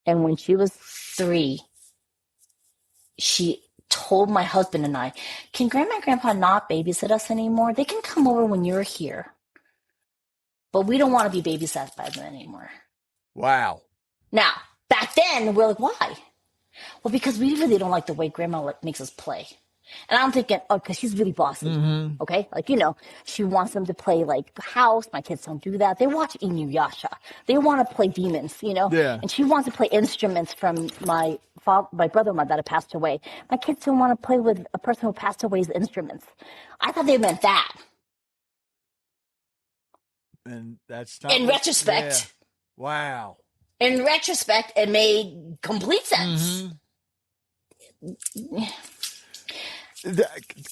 And when she was 3, she told my husband and I, can Grandma and Grandpa not babysit us anymore? They can come over when you're here. But we don't want to be babysat by them anymore. Wow. Now, back then, we're like, why? Well, because we really don't like the way Grandma makes us play. And I'm thinking, oh, because she's really bossy, okay? Like, she wants them to play, like, house. My kids don't do that. They watch Inuyasha. They want to play demons, Yeah. And she wants to play instruments from my brother-in-law that had passed away. My kids don't want to play with a person who passed away's instruments. I thought they meant that. And that's not... In retrospect. Yeah. Wow. In retrospect, it made complete sense.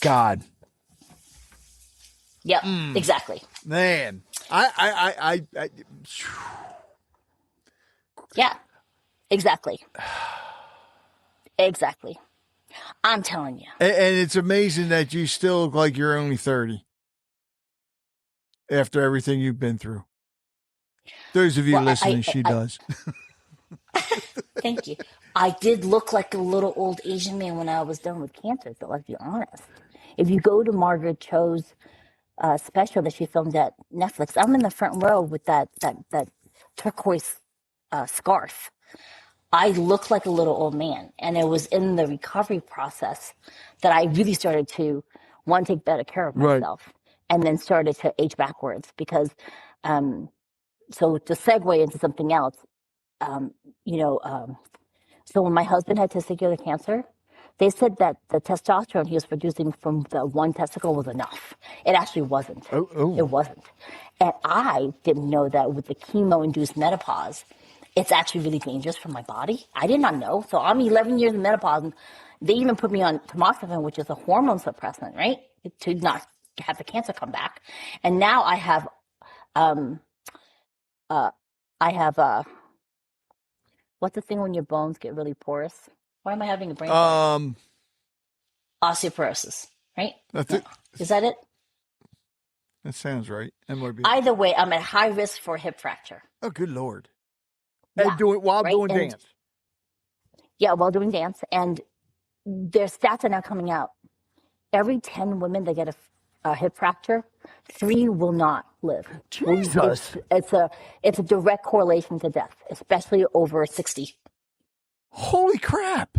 God. Yep, exactly. Man. Yeah, exactly. Exactly. I'm telling you. And it's amazing that you still look like you're only 30 after everything you've been through. Those of you listening, she does. Thank you. I did look like a little old Asian man when I was done with cancer, so let's be honest. If you go to Margaret Cho's special that she filmed at Netflix, I'm in the front row with that turquoise scarf. I looked like a little old man, and it was in the recovery process that I really started to want to take better care of myself, and then started to age backwards because, so to segue into something else, so when my husband had testicular cancer, they said that the testosterone he was producing from the one testicle was enough. It actually wasn't. It wasn't. And I didn't know that with the chemo-induced menopause, it's actually really dangerous for my body. I did not know. So I'm 11 years in menopause, and they even put me on tamoxifen, which is a hormone suppressant, right? To not have the cancer come back. And now I have, what's the thing when your bones get really porous? Why am I having a brain fart? Osteoporosis, right? Is that it? That sounds right. Either way, I'm at high risk for hip fracture. Oh, good Lord. Yeah, and do it while doing dance. Yeah, while doing dance. And their stats are now coming out. Every 10 women that get a hip fracture, 3 will not live. Jesus. It's a direct correlation to death, especially over 60. Holy crap.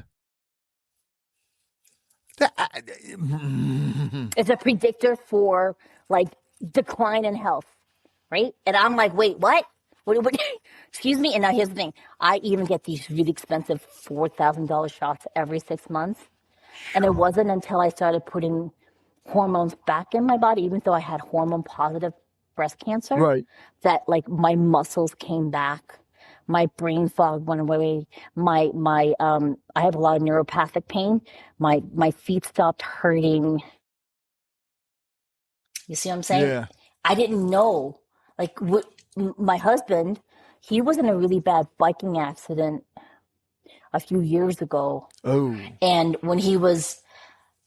It's a predictor for like decline in health, right? And I'm like, wait, what? What? Excuse me. And now here's the thing. I even get these really expensive $4,000 shots every 6 months. And it wasn't until I started putting hormones back in my body, even though I had hormone positive breast cancer, that like my muscles came back. My brain fog went away. I have a lot of neuropathic pain. My feet stopped hurting. You see what I'm saying? Yeah. I didn't know. Like my husband, he was in a really bad biking accident a few years ago. Oh. And when he was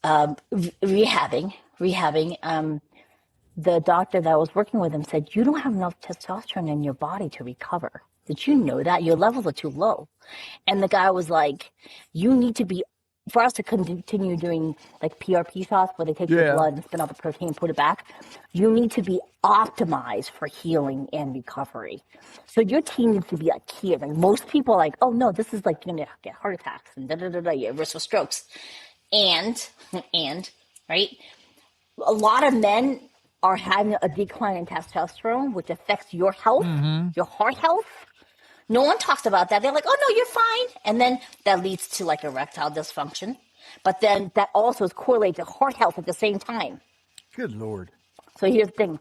rehabbing, the doctor that was working with him said, "You don't have enough testosterone in your body to recover. Did you know that? Your levels are too low." And the guy was like, "You need to be, for us to continue doing like PRP shots where they take your blood and spin out the protein and put it back, you need to be optimized for healing and recovery. So your team needs to be like here." And most people are like, "Oh no, this is like you're gonna get heart attacks and your risk for strokes." And right, a lot of men are having a decline in testosterone, which affects your health, your heart health. No one talks about that. They're like, "Oh no, you're fine." And then that leads to like erectile dysfunction. But then that also is correlated to heart health at the same time. Good Lord. So here's the thing.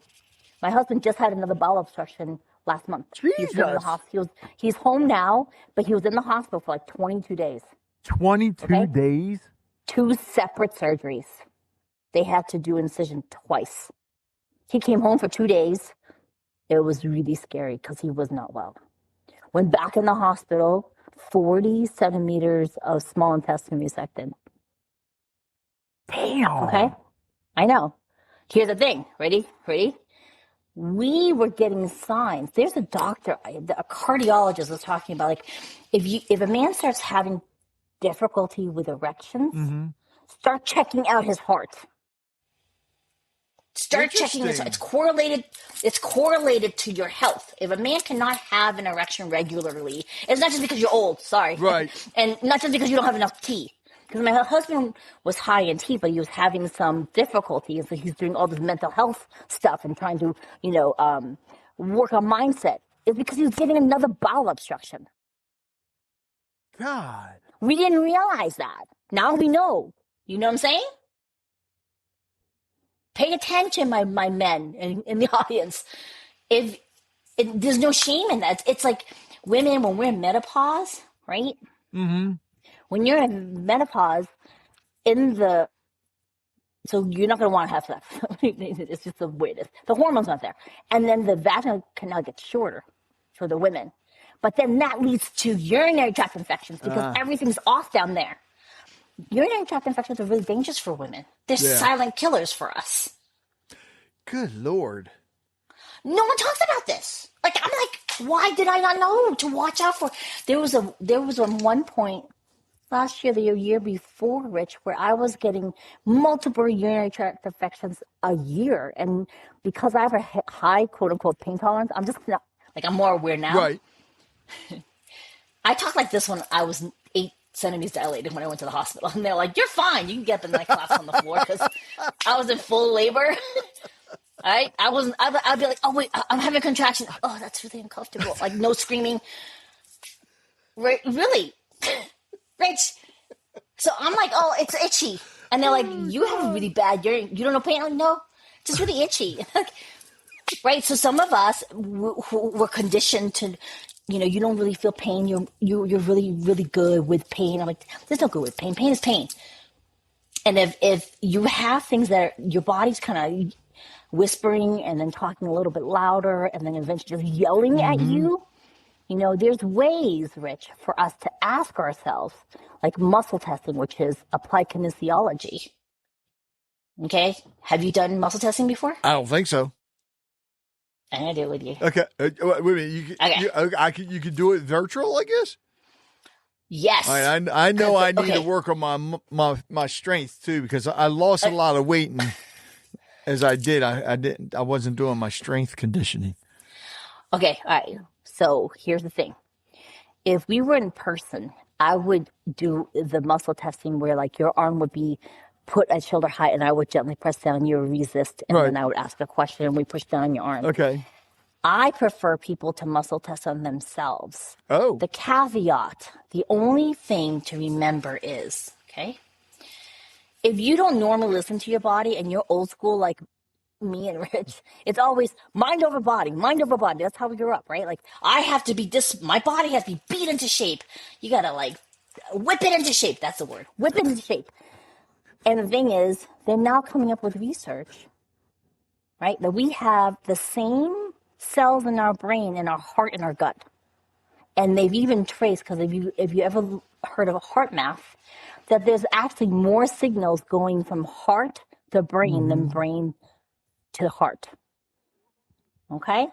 My husband just had another bowel obstruction last month. Jesus. He's been in the hospital. He's home now, but he was in the hospital for like 22 days. 22 days? 2 separate surgeries. They had to do incision twice. He came home for 2 days. It was really scary because he was not well. Went back in the hospital, 40 centimeters of small intestine resected. Damn. Okay? I know. Here's the thing. Ready? We were getting signs. There's a doctor, a cardiologist was talking about, like, if a man starts having difficulty with erections, start checking out his heart. Start checking his heart. It's correlated to your health. If a man cannot have an erection regularly, it's not just because you're old, sorry. Right. And not just because you don't have enough tea. Because my husband was high in tea, but he was having some difficulty, and so he's doing all this mental health stuff and trying to, work on mindset. It's because he was getting another bowel obstruction. God. We didn't realize that. Now we know. You know what I'm saying? Pay attention, my men in the audience. There's no shame in that. It's like women, when we're in menopause, right? When you're in menopause, so you're not going to want to have sex. It's just the way it is. The hormone's not there. And then the vaginal canal gets shorter for the women. But then that leads to urinary tract infections because everything's off down there. Urinary tract infections are really dangerous for women. They're silent killers for us. Good Lord. No one talks about this. Like, I'm like, why did I not know to watch out for? There was one point last year, the year before, Rich, where I was getting multiple urinary tract infections a year. And because I have a high, quote unquote, pain tolerance, I'm just not, like, I'm more aware now. Right. I talked like this when I was 8 centimeters dilated when I went to the hospital. And they're like, you're fine. You can get up and I collapse on the floor because I was in full labor. Right? I'd be like, oh, wait, I'm having a contraction. Oh, that's really uncomfortable. Like, no screaming. Right? Really? Rich. So I'm like, oh, it's itchy. And they're like, you have a really bad urine. You don't know pain? I'm like, no, just really itchy. Right? So some of us were conditioned to, you don't really feel pain. You're really, really good with pain. I'm like, there's no good with pain. Pain is pain. And if you have things that your body's kind of whispering and then talking a little bit louder and then eventually just yelling at you, there's ways, Rich, for us to ask ourselves, like muscle testing, which is applied kinesiology. Okay? Have you done muscle testing before? I don't think so. I'm going to do it with you. Okay. Wait a minute. You can do it virtual, I guess? Yes. I know I need to work on my strength, too, because I lost a lot of weight. And as I did, I wasn't doing my strength conditioning. Okay. All right. So here's the thing. If we were in person, I would do the muscle testing where, like, your arm would be put at shoulder height and I would gently press down, you would resist, and then I would ask a question and we push down your arm. Okay. I prefer people to muscle test on themselves. Oh. The caveat, the only thing to remember is, okay, if you don't normally listen to your body and you're old school like me and Rich, it's always mind over body, mind over body. That's how we grew up, right? Like, I have to be my body has to be beat into shape. You got to, like, whip it into shape. That's the word. Whip it into shape. And the thing is, they're now coming up with research, right? That we have the same cells in our brain, in our heart, and our gut. And they've even traced, because if you ever heard of heart math, that there's actually more signals going from heart to brain than brain to heart. Okay?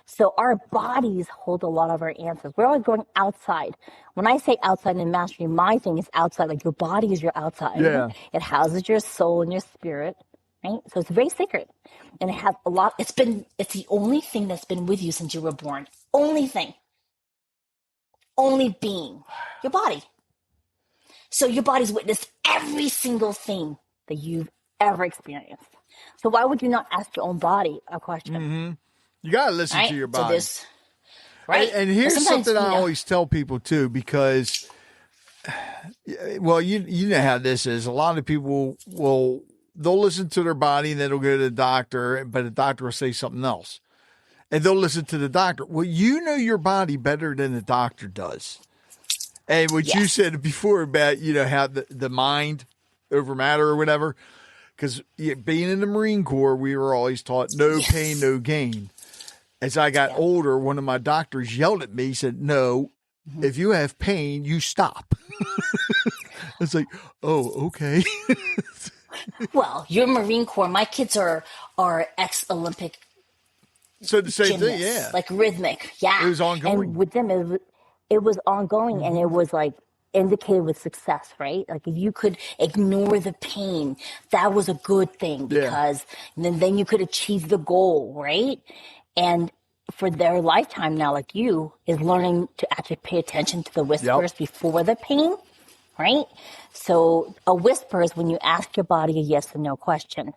So our bodies hold a lot of our answers. We're always going outside. When I say outside in mastery, my thing is outside. Like, your body is your outside. Yeah. It houses your soul and your spirit, right? So it's very sacred. And it has a lot. It's the only thing that's been with you since you were born. Only thing. Only being. Your body. So your body's witnessed every single thing that you've ever experienced. So why would you not ask your own body a question? Mm-hmm. You got to listen to your body. So right. And here's something I always tell people, too, because, well, you know how this is. A lot of people they'll listen to their body and then they'll go to the doctor, but the doctor will say something else. And they'll listen to the doctor. Well, you know your body better than the doctor does. And what you said before about, how the mind over matter or whatever, because being in the Marine Corps, we were always taught no pain, no gain. As I got older, one of my doctors yelled at me. He said, no, if you have pain, you stop. It's like, oh, okay. Well, you're Marine Corps. My kids are ex-Olympic. So the same gymnasts, thing, like rhythmic. Yeah. It was ongoing. And with them, it was ongoing, and it was like indicated with success, right? Like, if you could ignore the pain, that was a good thing, because then you could achieve the goal, right? And for their lifetime now, like you, is learning to actually pay attention to the whispers before the pain, right? So a whisper is when you ask your body a yes or no question.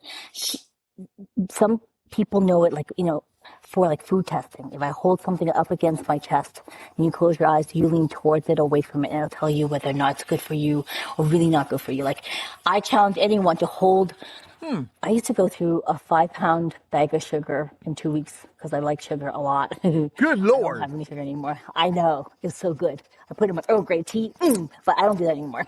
Some people know it, like, for like food testing. If I hold something up against my chest and you close your eyes, you lean towards it, away from it, and it'll tell you whether or not it's good for you or really not good for you. Like, I challenge anyone to hold I used to go through a 5-pound bag of sugar in 2 weeks because I like sugar a lot. Good I don't Lord. have any sugar anymore. I know. It's so good. I put it in my Earl Grey tea, but I don't do that anymore.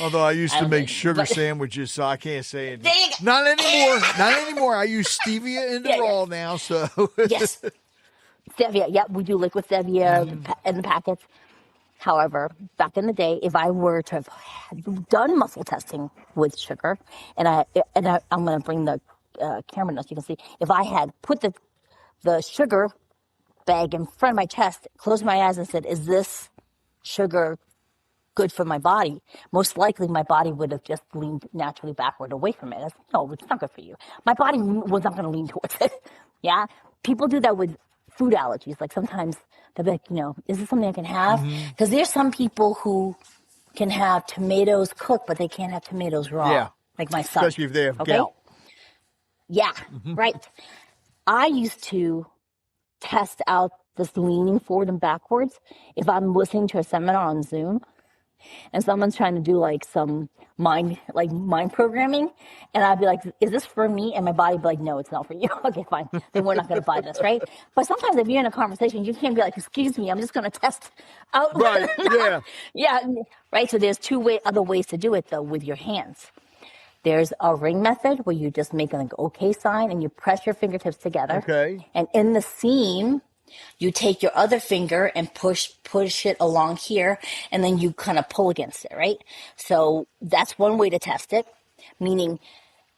Although I used to don't make do it, sugar but- sandwiches, so I can't say it. Dang it. Not anymore. Not anymore. I use stevia in the Yeah, yeah. raw now, so. Yes. Stevia. Yep, we do liquid stevia in the packets. However, back in the day, if I were to have done muscle testing with sugar, and I'm going to bring the camera now so you can see, if I had put the sugar bag in front of my chest, closed my eyes and said, is this sugar good for my body? Most likely my body would have just leaned naturally backward away from it. No, it's not good for you. My body was not going to lean towards it. Yeah? People do that with food allergies. Like sometimes they'll be like, is this something I can have? Because there's some people who can have tomatoes cooked, but they can't have tomatoes raw. Yeah. Like my son. Especially if they have gout. Yeah, right. I used to test out this leaning forward and backwards if I'm listening to a seminar on Zoom and someone's trying to do like some mind programming, and I'd be like, is this for me? And my body would be like, no, it's not for you. Okay, fine. Then we're not going to buy this, right? But sometimes if you're in a conversation, you can't be like, excuse me, I'm just going to test out. Right, yeah. Yeah, right. So there's other ways to do it, though, with your hands. There's a ring method where you just make an okay sign and you press your fingertips together. Okay. And in the seam, you take your other finger and push it along here, and then you kind of pull against it, right? So that's one way to test it, meaning,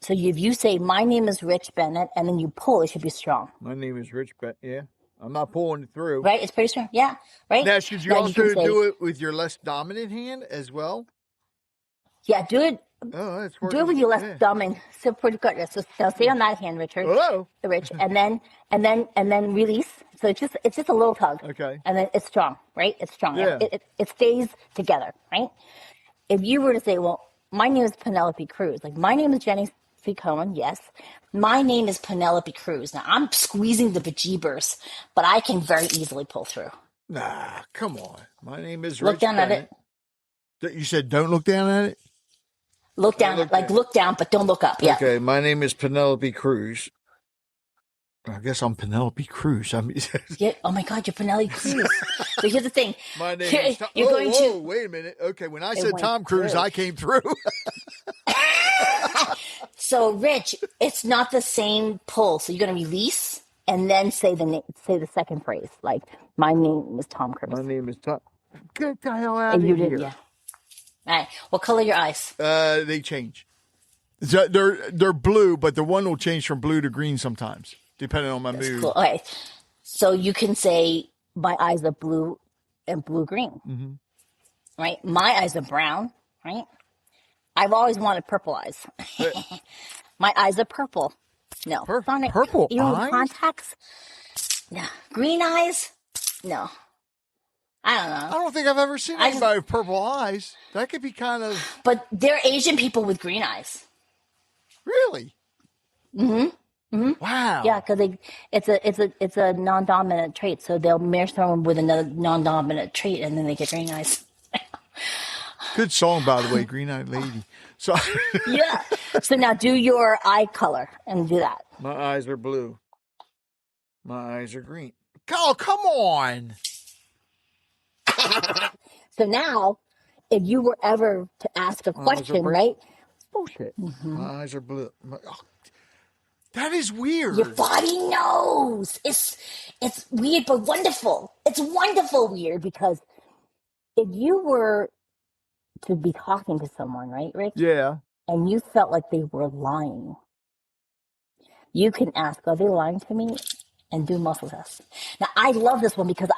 so if you say, my name is Rich Bennett, and then you pull, it should be strong. My name is Rich Bennett, yeah. I'm not pulling it through. Right? It's pretty strong. Yeah, right? Now, should you also do it with your less dominant hand as well? Yeah, do it. Oh, that's Do working. it with your left thumb and still pretty good. So now stay on that hand, Richard. Hello. Rich, and then release. So it's just a little tug. Okay. And then it's strong, right? It's strong. Yeah. It stays together, right? If you were to say, well, my name is Penelope Cruz. Like, my name is Jenny C. Cohen, yes. My name is Penelope Cruz. Now, I'm squeezing the bejeebers, but I can very easily pull through. Nah, come on. My name is Rich Look down Bennett. at it. You said don't look down at it? Look down, look down, but don't look up. Yeah. Okay, my name is Penelope Cruz. I guess I'm Penelope Cruz. Yeah. Oh my God, you're Penelope Cruz. So here's the thing. My name is Tom. Wait a minute. Okay, when I said Tom Cruise, I came through. So, Rich, it's not the same pull. So you're going to release and then say the second phrase, like, my name is Tom Cruise. My name is Tom. Get the hell out And of you here. did, yeah. All right. What color are your eyes? They change. So they're blue, but the one will change from blue to green sometimes, depending on my mood. Cool. Okay. So you can say, my eyes are blue and blue-green. Mm-hmm. Right? My eyes are brown, right? I've always wanted purple eyes. My eyes are purple. No. Purple eyes? Contacts? No. Green eyes? No. I don't know. I don't think I've ever seen anybody with purple eyes. That could be kind of... But they're Asian people with green eyes. Really? Mm-hmm. Mm-hmm. Wow. Yeah, because it's a non-dominant trait. So they'll marry someone with another non-dominant trait, and then they get green eyes. Good song, by the way, Green Eyed Lady. So yeah. So now do your eye color and do that. My eyes are blue. My eyes are green. Oh, come on. So now, if you were ever to ask a question, right? Bullshit. Mm-hmm. My eyes are blue. That is weird. Your body knows. It's weird but wonderful. It's wonderful weird because if you were to be talking to someone, right, Rick? Yeah. And you felt like they were lying, you can ask, are they lying to me? And do muscle tests. Now, I love this one because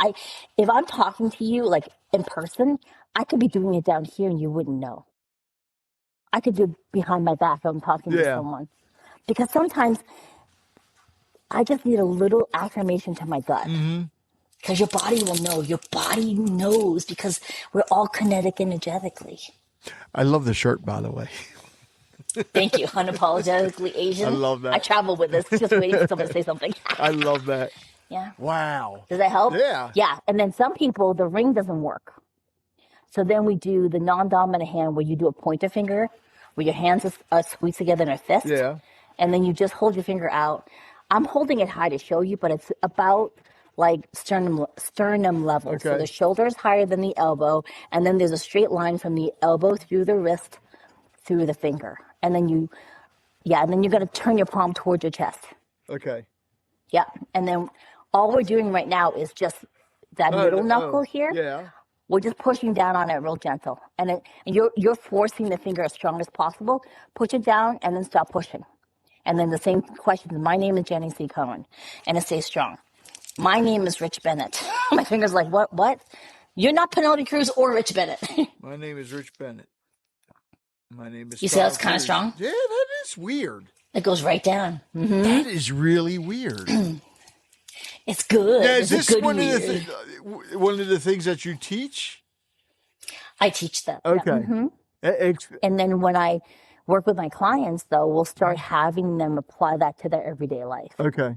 if I'm talking to you like in person, I could be doing it down here and you wouldn't know. I could do it behind my back if I'm talking to someone. Because sometimes I just need a little affirmation to my gut. Mm-hmm. Because your body will know. Your body knows because we're all kinetic energetically. I love the shirt, by the way. Thank you. Unapologetically Asian. I love that. I travel with this, just waiting for someone to say something. I love that. Yeah. Wow. Does that help? Yeah. Yeah. And then some people, the ring doesn't work. So then we do the non-dominant hand where you do a pointer finger where your hands are squeezed together in a fist. Yeah. And then you just hold your finger out. I'm holding it high to show you, but it's about like sternum level. So Okay. the shoulder is higher than the elbow, and then there's a straight line from the elbow through the wrist, through the finger. And then you're going to turn your palm towards your chest. Okay. Yeah. And then all we're doing right now is just that middle knuckle here. Yeah. We're just pushing down on it real gentle. And you're forcing the finger as strong as possible. Push it down and then stop pushing. And then the same question. My name is Jenny C. Cohen. And it stays strong. My name is Rich Bennett. My finger's like, what? You're not Penelope Cruz or Rich Bennett. My name is Rich Bennett. My name is You see that's kind of strong? Yeah, that is weird. It goes right down. Mm-hmm. That is really weird. It's good. Now, is it's this good one weird. of the things that you teach? I teach them. Okay. Yeah. Mm-hmm. And then when I work with my clients, though, we'll start having them apply that to their everyday life. Okay.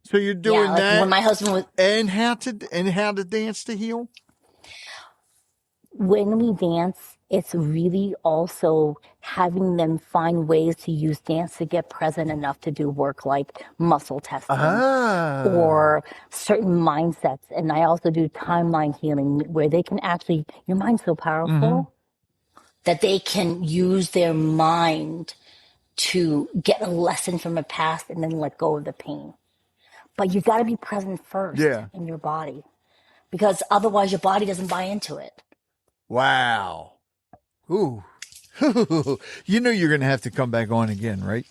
So you're doing like that when my husband was, and how to dance to heal? When we dance, it's really also having them find ways to use dance to get present enough to do work like muscle testing or certain mindsets. And I also do timeline healing where they can actually, your mind's so powerful that they can use their mind to get a lesson from the past and then let go of the pain. But you got to be present first in your body, because otherwise your body doesn't buy into it. Wow. Ooh. You know you're going to have to come back on again, right?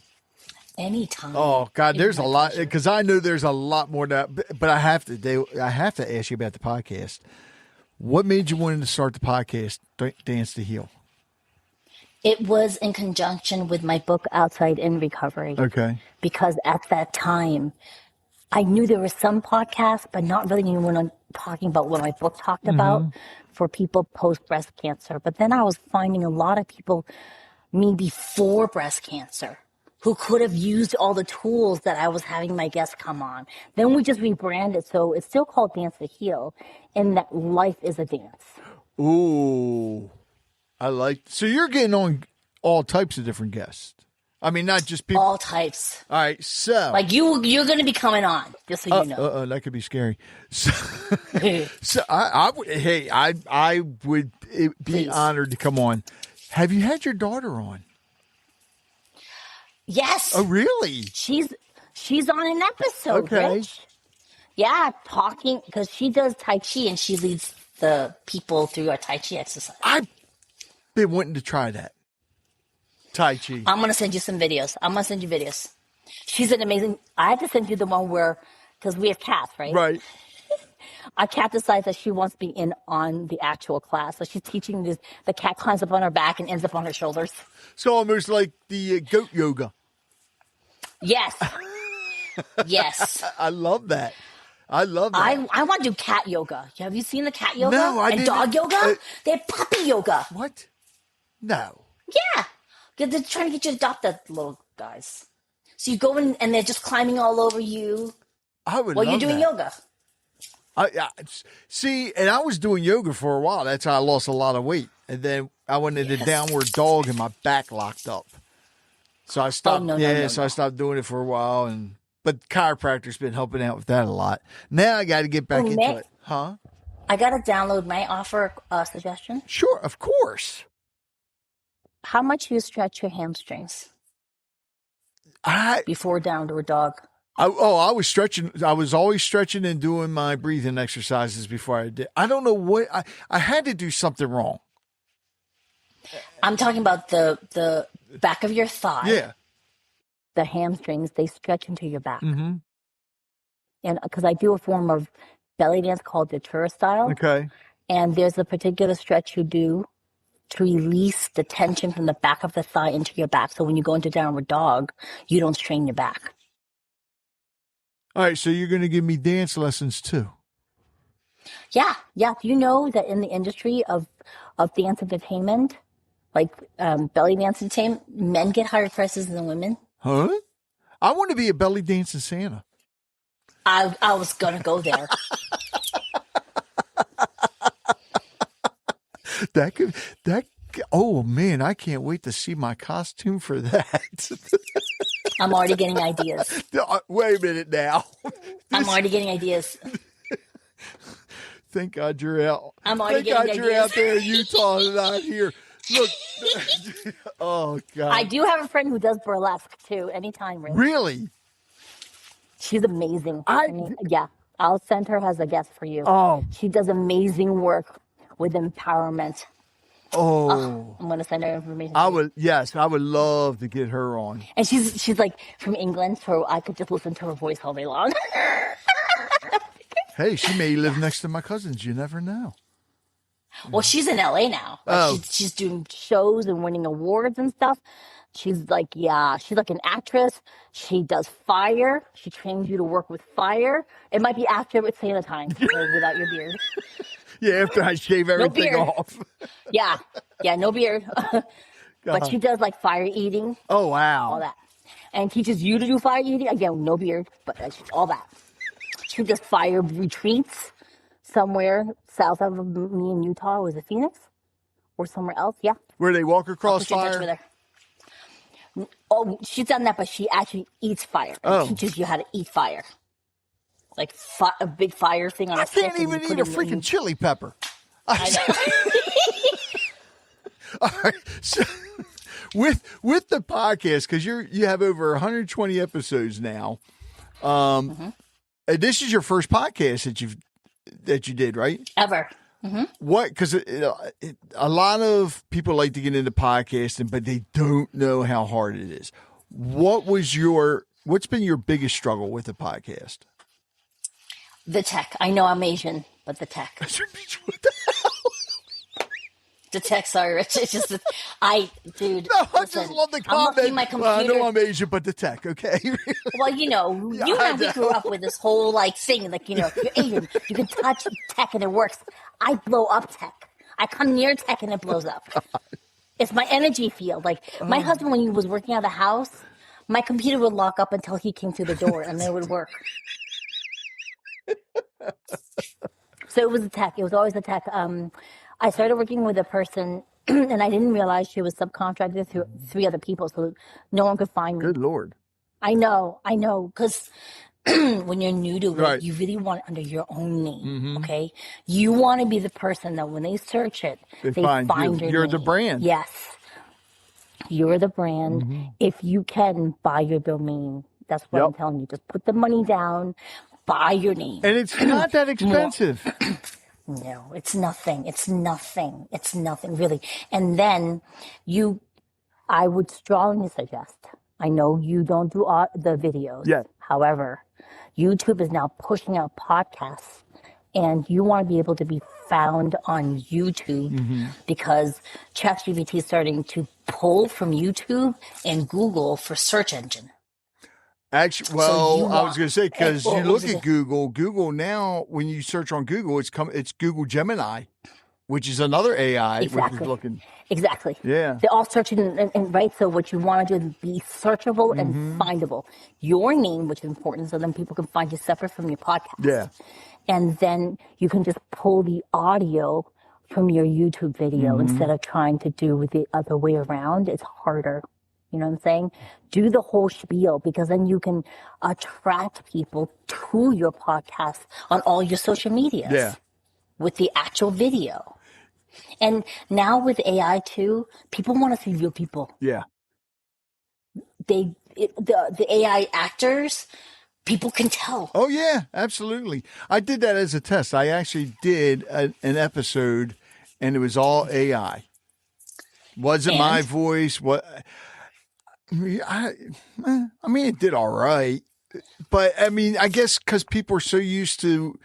Anytime. Oh, God, there's a lot, because I know there's a lot more to, but I have to ask you about the podcast. What made you want to start the podcast, Dance to Heal? It was in conjunction with my book, Outside In Recovery. Okay. Because at that time, I knew there were some podcasts, but not really anyone talking about what my book talked about for people post-breast cancer. But then I was finding a lot of people, me before breast cancer, who could have used all the tools that I was having my guests come on. Then we just rebranded, so it's still called Dance to Heal, and that life is a dance. Ooh. So you're getting on all types of different guests. I mean, not just people. All types. All right, so. Like you're going to be coming on, just so you know. That could be scary. So, I would be honored to come on. Have you had your daughter on? Yes. Oh, really? She's on an episode, okay. Rich. Yeah, talking, because she does Tai Chi and she leads the people through our Tai Chi exercise. I've been wanting to try that. Tai Chi. I'm going to send you some videos. I'm going to send you videos. She's an amazing, I have to send you the one where, because we have cats, right? Right. Our cat decides that she wants to be in on the actual class. So she's teaching this, the cat climbs up on her back and ends up on her shoulders. So almost like the goat yoga. Yes. Yes. I love that. I want to do cat yoga. Have you seen the cat yoga? No, I didn't. And dog yoga? They have puppy yoga. What? No. Yeah. They're trying to get you to adopt the little guys. So you go in and they're just climbing all over you while you're doing yoga. See, and I was doing yoga for a while. That's how I lost a lot of weight. And then I went into downward dog and my back locked up. So I stopped. I stopped doing it for a while. But chiropractor's been helping out with that a lot. Now I got to get back into it. Huh? I got to download. May I offer a suggestion? Sure, of course. How much do you stretch your hamstrings before downward dog? I was stretching. I was always stretching and doing my breathing exercises before I did. I don't know what I had to do something wrong. I'm talking about the back of your thigh. Yeah. The hamstrings, they stretch into your back. Mm-hmm. And because I do a form of belly dance called the Datura style. Okay. And there's a particular stretch you do to release the tension from the back of the thigh into your back. So when you go into downward dog, you don't strain your back. All right, so you're going to give me dance lessons too? Yeah. You know that in the industry of dance entertainment, like belly dance entertainment, men get higher prices than women. Huh? I want to be a belly dancing Santa. I was going to go there. Oh, man, I can't wait to see my costume for that. I'm already getting ideas. Wait a minute now. I'm already getting ideas. Thank God you're out. I'm already Thank God getting you're ideas. out there in Utah and not here. Look. Oh, God. I do have a friend who does burlesque, too, anytime, Rich. Really? She's amazing. Yeah, I'll send her as a guest for you. Oh. She does amazing work with empowerment. Oh. I'm going to send her information. I would love to get her on. And she's like from England, so I could just listen to her voice all day long. Hey, she may live next to my cousins. You never know. Well, she's in LA now. Like, she's doing shows and winning awards and stuff. She's like an actress. She does fire. She trains you to work with fire. It might be after it's Santa time without your beard. Yeah, after I shave everything off. Yeah, no beard. But she does like fire eating. Oh, wow. All that. And teaches you to do fire eating. Again, no beard, but all that. She does fire retreats somewhere south of me in Utah. Was it Phoenix? Or somewhere else? Yeah. Where they walk across I'll put you in touch fire? with her. Oh, she's done that, but she actually eats fire. And teaches you how to eat fire. Like a big fire thing on a stick. I can't even eat a freaking chili pepper. I know. All right. So, with the podcast, because you have over 120 episodes now. This is your first podcast that you did, right? Ever. Mm-hmm. What? Because a lot of people like to get into podcasting, but they don't know how hard it is. What's been your biggest struggle with the podcast? The tech. I know I'm Asian, but the tech. The tech, sorry, Rich. It's just dude. No, I just love the comment. I'm looking at my computer. Well, I know I'm Asian, but the tech, okay? Well, you and we grew up with this whole thing, if you're Asian, you can touch tech and it works. I blow up tech. I come near tech and it blows up. It's my energy field. My husband, when he was working out of the house, my computer would lock up until he came through the door, and then it would work. So it was the tech. It was always the tech. I started working with a person, and I didn't realize she was subcontracted through 3 other people, so no one could find me. Good Lord. I know, because when you're new to it, you really want it under your own name, okay? You want to be the person that when they search it, they find your You're name. the brand. Yes. You're the brand. If you can, buy your domain. That's what I'm telling you. Just put the money down, buy your name. And it's not that expensive. No, it's nothing. It's nothing. It's nothing, really. And then I would strongly suggest, I know you don't do the videos. Yeah. However, YouTube is now pushing out podcasts, and you want to be able to be found on YouTube because ChatGPT is starting to pull from YouTube and Google for search engine. Actually, I was going to say, because you look at Google now, when you search on Google, it's Google Gemini, which is another AI. Exactly. Which is looking. Exactly. Yeah. They're all searching, and right, so what you want to do is be searchable and findable. Your name, which is important, so then people can find you separate from your podcast. Yeah. And then you can just pull the audio from your YouTube video instead of trying to do it the other way around. It's harder. You know what I'm saying? Do the whole spiel, because then you can attract people to your podcast on all your social medias. Yeah. With the actual video. And now with AI too, people want to see real people. Yeah. The AI actors, people can tell. Oh, yeah, absolutely. I did that as a test. I actually did an episode, and it was all AI. Wasn't my voice. I mean, it did all right. But, I mean, I guess because people are so used to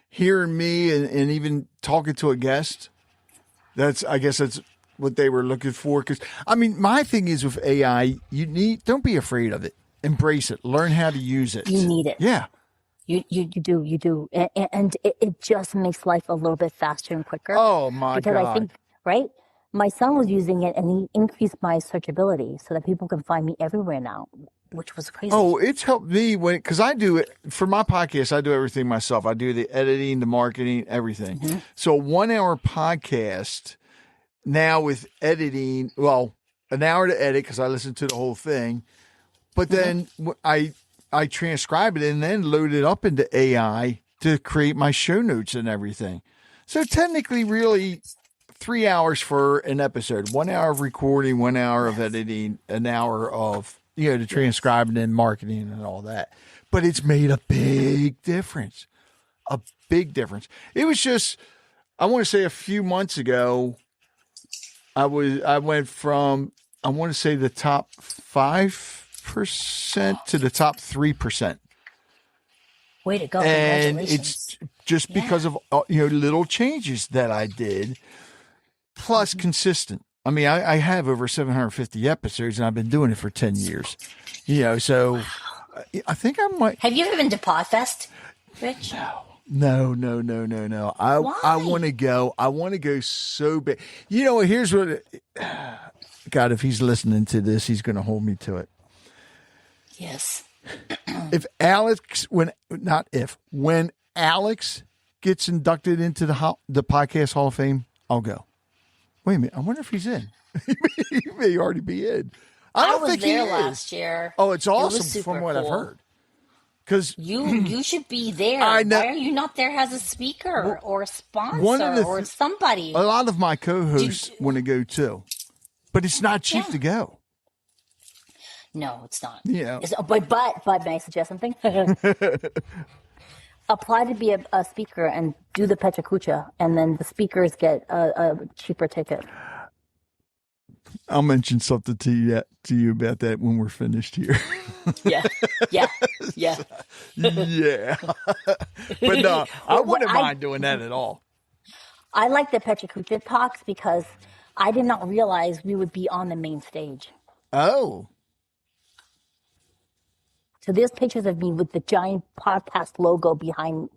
hearing me and even talking to a guest, I guess that's what they were looking for. Because, I mean, my thing is with AI, don't be afraid of it. Embrace it. Learn how to use it. You need it. Yeah. You do. And it just makes life a little bit faster and quicker. Oh, my God. Because I think, right? My son was using it, and he increased my searchability so that people can find me everywhere now, which was crazy. Oh, it's helped me because I do it for my podcast. I do everything myself. I do the editing, the marketing, everything. So a 1 hour podcast now with editing, well, an hour to edit because I listened to the whole thing, but then I transcribe it and then load it up into AI to create my show notes and everything. So technically, really, 3 hours for an episode, 1 hour of recording, 1 hour of editing, an hour of, the transcribing and marketing and all that. But it's made a big difference. A big difference. It was just, I want to say a few months ago, I went from, I want to say the top 5% to the top 3%. Way to go. And Congratulations. it's just because of, little changes that I did, plus consistent. I mean, I have over 750 episodes and I've been doing it for 10 years, so I think I might. Have you ever been to Podfest, Rich? No. I want to go. I want to go so bad. Here's what, God, if he's listening to this, he's going to hold me to it. Yes. When Alex gets inducted into the Podcast Hall of Fame, I'll go. Wait a minute. I wonder if he's in. He may already be in. I don't think he is. I was there last year. Oh, it's awesome It was from what cool. I've heard. Because you should be there. I know. Why are you not there as a speaker or a sponsor or somebody? A lot of my co-hosts want to go too, but it's not cheap to go. No, it's not. Yeah. But may I suggest something? Apply to be a speaker and do the Pecha Kucha, and then the speakers get a cheaper ticket. I'll mention something to you about that when we're finished here. Yeah. Yeah. But no, I wouldn't mind doing that at all. I like the Pecha Kucha talks because I did not realize we would be on the main stage. Oh. So there's pictures of me with the giant podcast logo behind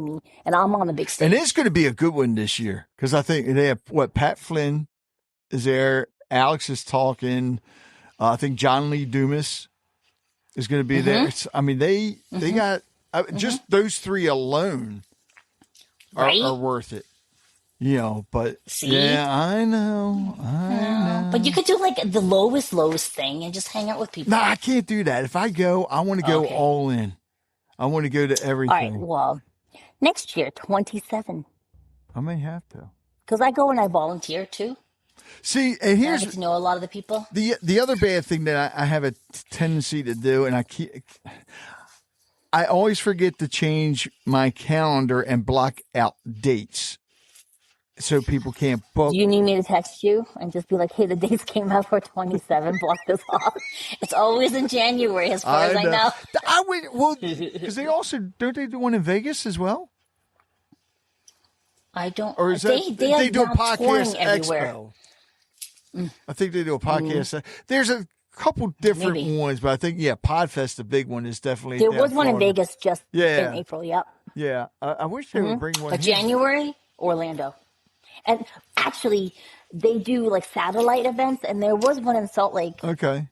me, and I'm on the big stage. And it's going to be a good one this year because I think they have Pat Flynn is there. Alex is talking. I think John Lee Dumas is going to be there. I mean, they got just those three alone are worth it. But See? yeah, I know. But you could do like the lowest thing and just hang out with people. No, I can't do that. If I go, I want to go all in. I want to go to everything. All right, well, next year, 27. I may have to. Because I go and I volunteer too. See, and I here's get to know a lot of the people. the other bad thing that I have a tendency to do, and I always forget to change my calendar and block out dates so people can't book. Do you need me to text you and just be like, hey, the dates came out for 27, block this off? It's always in January as far as I know. I would, well, because don't they do one in Vegas as well? I don't. Or is they do a now podcast touring everywhere. expo? I think they do a podcast. There's a couple different ones, but I think, Podfest, the big one, is definitely There down was one in Florida. Vegas just in April, yep. Yeah, I wish they would bring one But here. January, Orlando. And actually, they do like satellite events, and there was one in Salt Lake. Okay.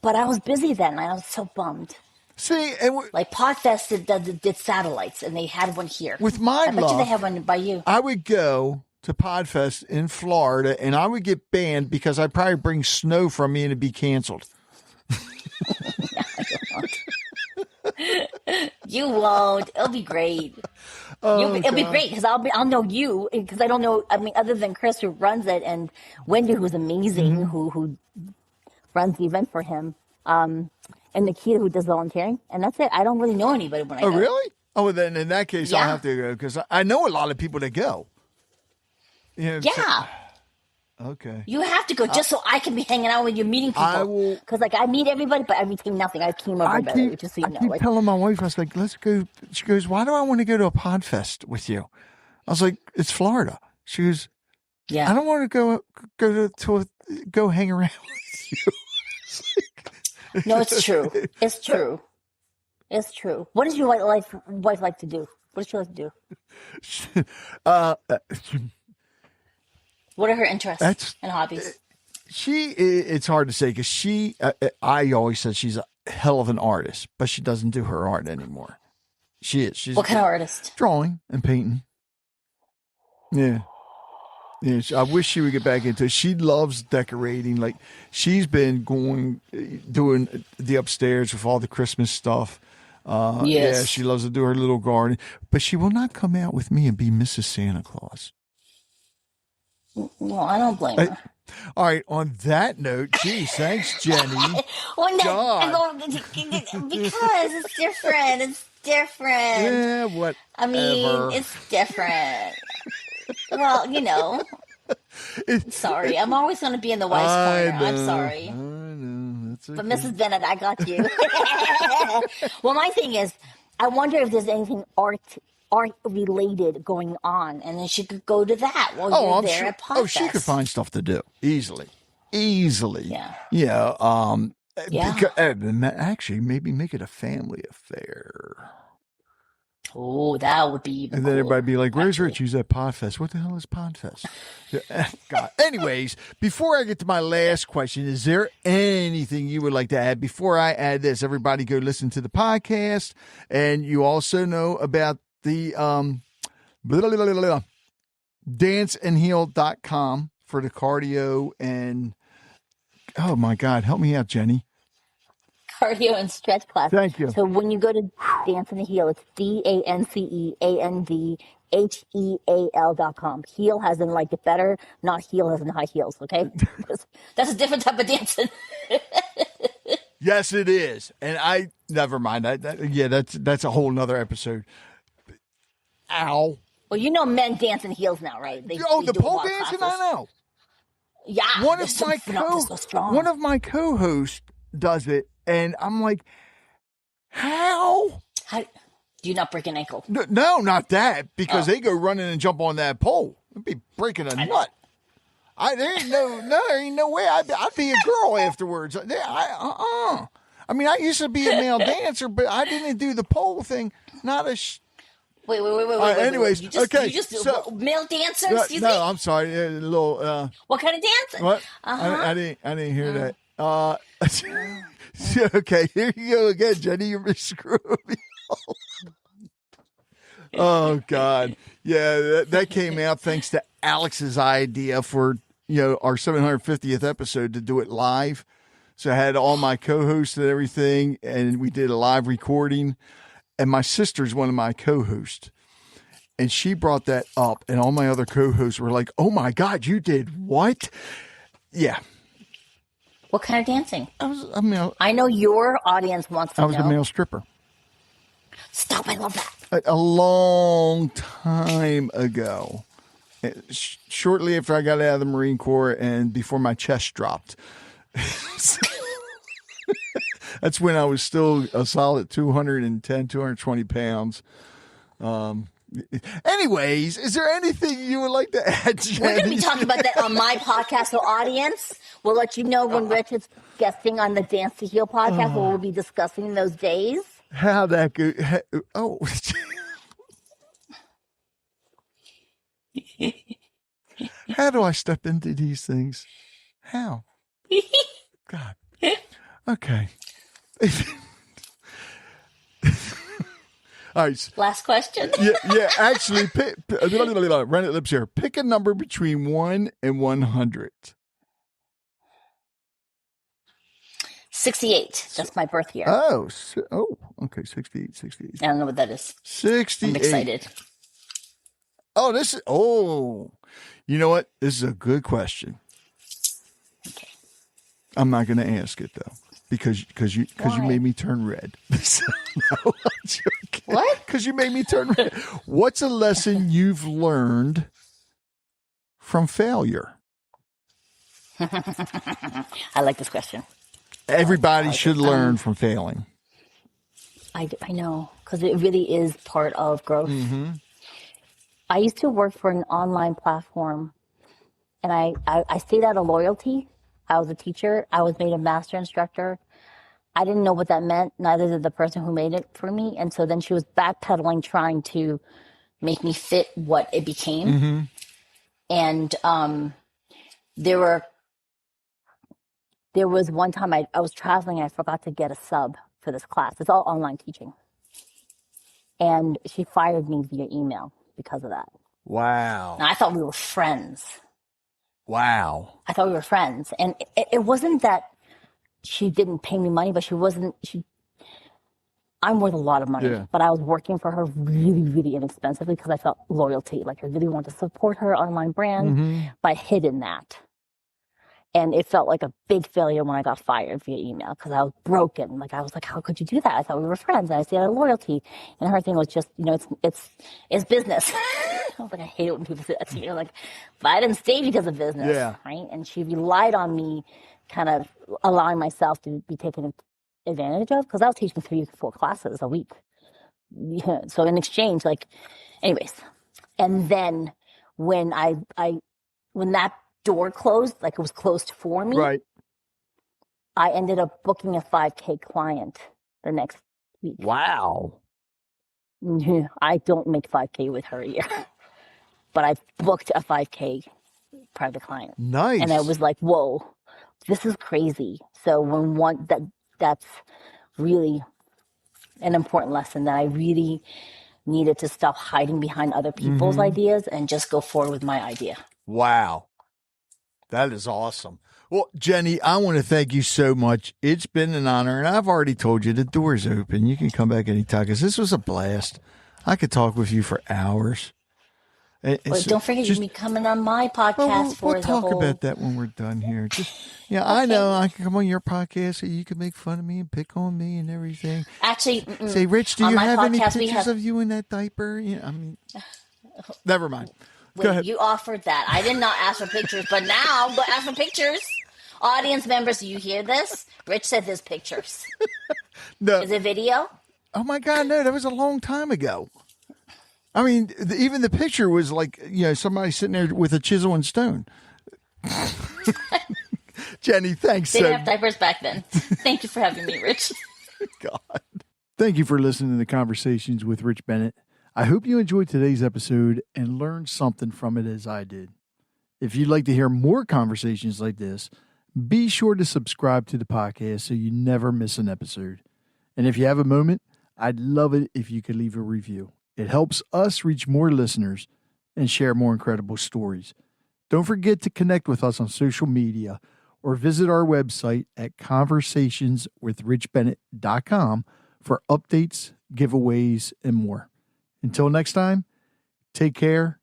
But I was busy then, and I was so bummed. See, Like Podfest did satellites, and they had one here. with my I bet luck, you they have one by you. I would go to Podfest in Florida, and I would get banned because I'd probably bring snow from me and it'd be canceled. You won't. It'll be great. It'll be great because I'll know you because I don't know. I mean, other than Chris who runs it and Wendy who's amazing who runs the event for him, and Nikita who does volunteering, and that's it. I don't really know anybody when I go. Oh, really? Oh, well, then in that case, I'll have to go because I know a lot of people that go. Yeah. Okay. You have to go just so I can be hanging out with you, meeting people. I will. Because like I meet everybody, but I retain nothing. I came over everybody, just so you know. I keep telling my wife, I was like, let's go. She goes, why do I want to go to a Podfest with you? I was like, it's Florida. She goes, yeah. I don't want to go hang around with you. No, it's true. It's true. It's true. What does your wife like to do? What does she like to do? What are her interests and hobbies? It's hard to say because I always said she's a hell of an artist, but she doesn't do her art anymore. She's what kind of artist? Drawing and painting. Yeah. Yeah, I wish she would get back into it. She loves decorating. Like, she's been doing the upstairs with all the Christmas stuff. Yes. Yeah, she loves to do her little garden. But she will not come out with me and be Mrs. Santa Claus. Well, I don't blame her. All right, on that note, geez, thanks, Jenny. Well, no, God. because it's different. It's different. Yeah, whatever. I mean, it's different. Well, sorry. I'm always going to be in the wife's corner. I'm sorry. I know. That's okay. But Mrs. Bennett, I got you. Well, my thing is, I wonder if there's anything art related going on, and then she could go to that while you're there at Podfest. Oh, she could find stuff to do easily. Yeah. Yeah. Yeah. Actually, maybe make it a family affair. Oh, that would be even And then cool, everybody be like, where's actually. Rich? He's at Podfest. What the hell is Podfest? God. Anyways, before I get to my last question, is there anything you would like to add? Before I add this, everybody go listen to the podcast. And you also know about the danceandheal.com for the cardio and, oh my God, help me out, Jenny. Cardio and stretch class. Thank you. So when you go to Dance and the Heel, it's DANCEANDHEAL.com. Heel has in like it better, not heel as in high heels, okay? That's a different type of dancing. Yes, it is. And never mind. That's a whole nother episode. Ow. Well, men dance in heels now, right? They The do pole walk dancing, classes. I know. Yeah. One of my co-hosts does it, and I'm like, how? Do you not break an ankle? No, not that, because they go running and jump on that pole. I'd be breaking a nut. There ain't no way. I'd be a girl afterwards. I mean, I used to be a male dancer, but I didn't do the pole thing. Not a. Wait. Anyways, You just male dancer? Excuse me? No, I'm sorry. A little. What kind of dancing? What? Uh-huh. I didn't hear that. Okay, here you go again, Jenny. You're screwing me. Oh God, yeah, that came out thanks to Alex's idea for our 750th episode to do it live. So I had all my co-hosts and everything, and we did a live recording. And my sister's one of my co-hosts, and she brought that up, and all my other co-hosts were like, "Oh my God, you did what?" Yeah. What kind of dancing? I was a male. I know your audience wants to know. I was a male stripper. Stop! I love that. A long time ago, shortly after I got out of the Marine Corps and before my chest dropped. That's when I was still a solid 210, 220 pounds. Anyways, is there anything you would like to add, Jenny? We're going to be talking about that on my podcast. So audience, we'll let you know when Rich is guesting on the Dance to Heal podcast, where we'll be discussing those days. How that go? Oh. How do I step into these things? How? God. Okay. All right. Last question. Yeah. Actually, run it lips here. Pick a number between 1 and 100. 68. That's my birth year. Oh, okay. 68. I don't know what that is. 68. I'm excited. You know what? This is a good question. Okay. I'm not going to ask it though. Because you made me turn red. No, I'm joking. What? Because you made me turn red. What's a lesson you've learned from failure? I like this question. Everybody should learn from failing. I know, because it really is part of growth. Mm-hmm. I used to work for an online platform, and I stayed out of loyalty. I was a teacher. I was made a master instructor. I didn't know what that meant. Neither did the person who made it for me. And so then she was backpedaling, trying to make me fit what it became. Mm-hmm. And there was one time I was traveling and I forgot to get a sub for this class. It's all online teaching. And she fired me via email because of that. Wow. Now, I thought we were friends. Wow. I thought we were friends. And it wasn't that she didn't pay me money, but I'm worth a lot of money, Yeah. but I was working for her really, really inexpensively because I felt loyalty. Like I really wanted to support her online brand, but I hid in that. And it felt like a big failure when I got fired via email because I was broken. Like I was like, how could you do that? I thought we were friends. And I said loyalty. And her thing was just, it's business. I was like, I hate it when people say that to me. Like, but I didn't stay because of business, right? And she relied on me kind of allowing myself to be taken advantage of because I was teaching 3-4 classes a week. Yeah, so in exchange, anyways. And then when when that door closed, like it was closed for me, Right. I ended up booking a 5K client the next week. Wow. I don't make 5K with her a year, but I booked a 5K private client. Nice. And I was like, whoa, this is crazy. So when that's really an important lesson that I really needed to stop hiding behind other people's ideas and just go forward with my idea. Wow. That is awesome. Well, Jenny, I want to thank you so much. It's been an honor, and I've already told you the door's open. You can come back anytime because this was a blast. I could talk with you for hours. But don't forget me coming on my podcast we'll talk about that when we're done here. Okay. I know I can come on your podcast so you can make fun of me and pick on me and everything. Actually, say, Rich, do you have any pictures of you in that diaper? Never mind. Go ahead. You offered that. I did not ask for pictures, but now I'm going to ask for pictures. Audience members, do you hear this? Rich said there's pictures. No. Is it video? Oh my God, no! That was a long time ago. I mean, even the picture was like, somebody sitting there with a chisel and stone. Jenny, thanks. They didn't have diapers back then. Thank you for having me, Rich. God. Thank you for listening to Conversations with Rich Bennett. I hope you enjoyed today's episode and learned something from it as I did. If you'd like to hear more conversations like this, be sure to subscribe to the podcast so you never miss an episode. And if you have a moment, I'd love it if you could leave a review. It helps us reach more listeners and share more incredible stories. Don't forget to connect with us on social media or visit our website at conversationswithrichbennett.com for updates, giveaways, and more. Until next time, take care,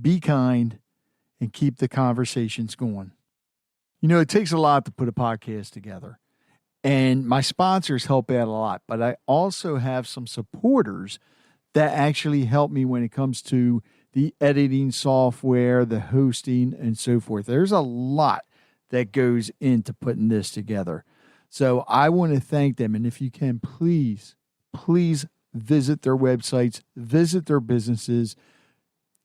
be kind, and keep the conversations going. It takes a lot to put a podcast together, and my sponsors help out a lot, but I also have some supporters that actually help me when it comes to the editing software, the hosting, and so forth. There's a lot that goes into putting this together. So I want to thank them. And if you can, please visit their websites, visit their businesses,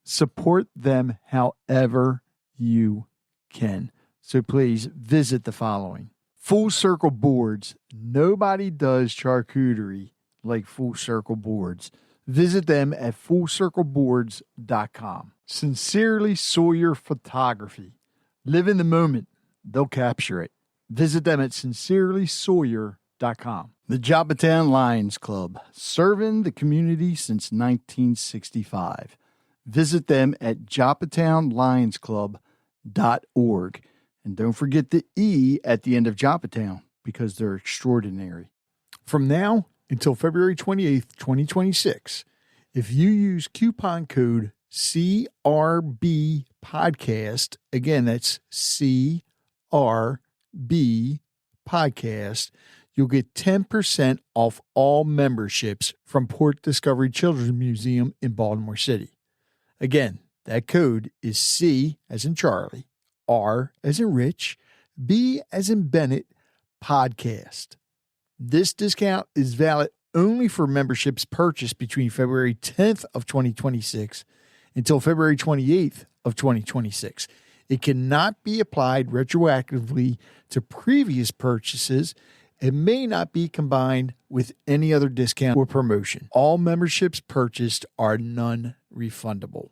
support them however you can. So please visit the following. Full Circle Boards. Nobody does charcuterie like Full Circle Boards. Visit them at fullcircleboards.com. Sincerely Sawyer Photography. Live in the moment. They'll capture it. Visit them at sincerelysawyer.com. The Joppatown Lions Club, serving the community since 1965. Visit them at joppatownlionsclub.org. And don't forget the E at the end of Joppatown because they're extraordinary. From now until February 28th, 2026, if you use coupon code CRB Podcast, again, that's CRB Podcast, you'll get 10% off all memberships from Port Discovery Children's Museum in Baltimore City. Again, that code is C as in Charlie, R as in Rich, B as in Bennett, Podcast. This discount is valid only for memberships purchased between February 10th of 2026 until February 28th of 2026. It cannot be applied retroactively to previous purchases. It may not be combined with any other discount or promotion. All memberships purchased are non-refundable.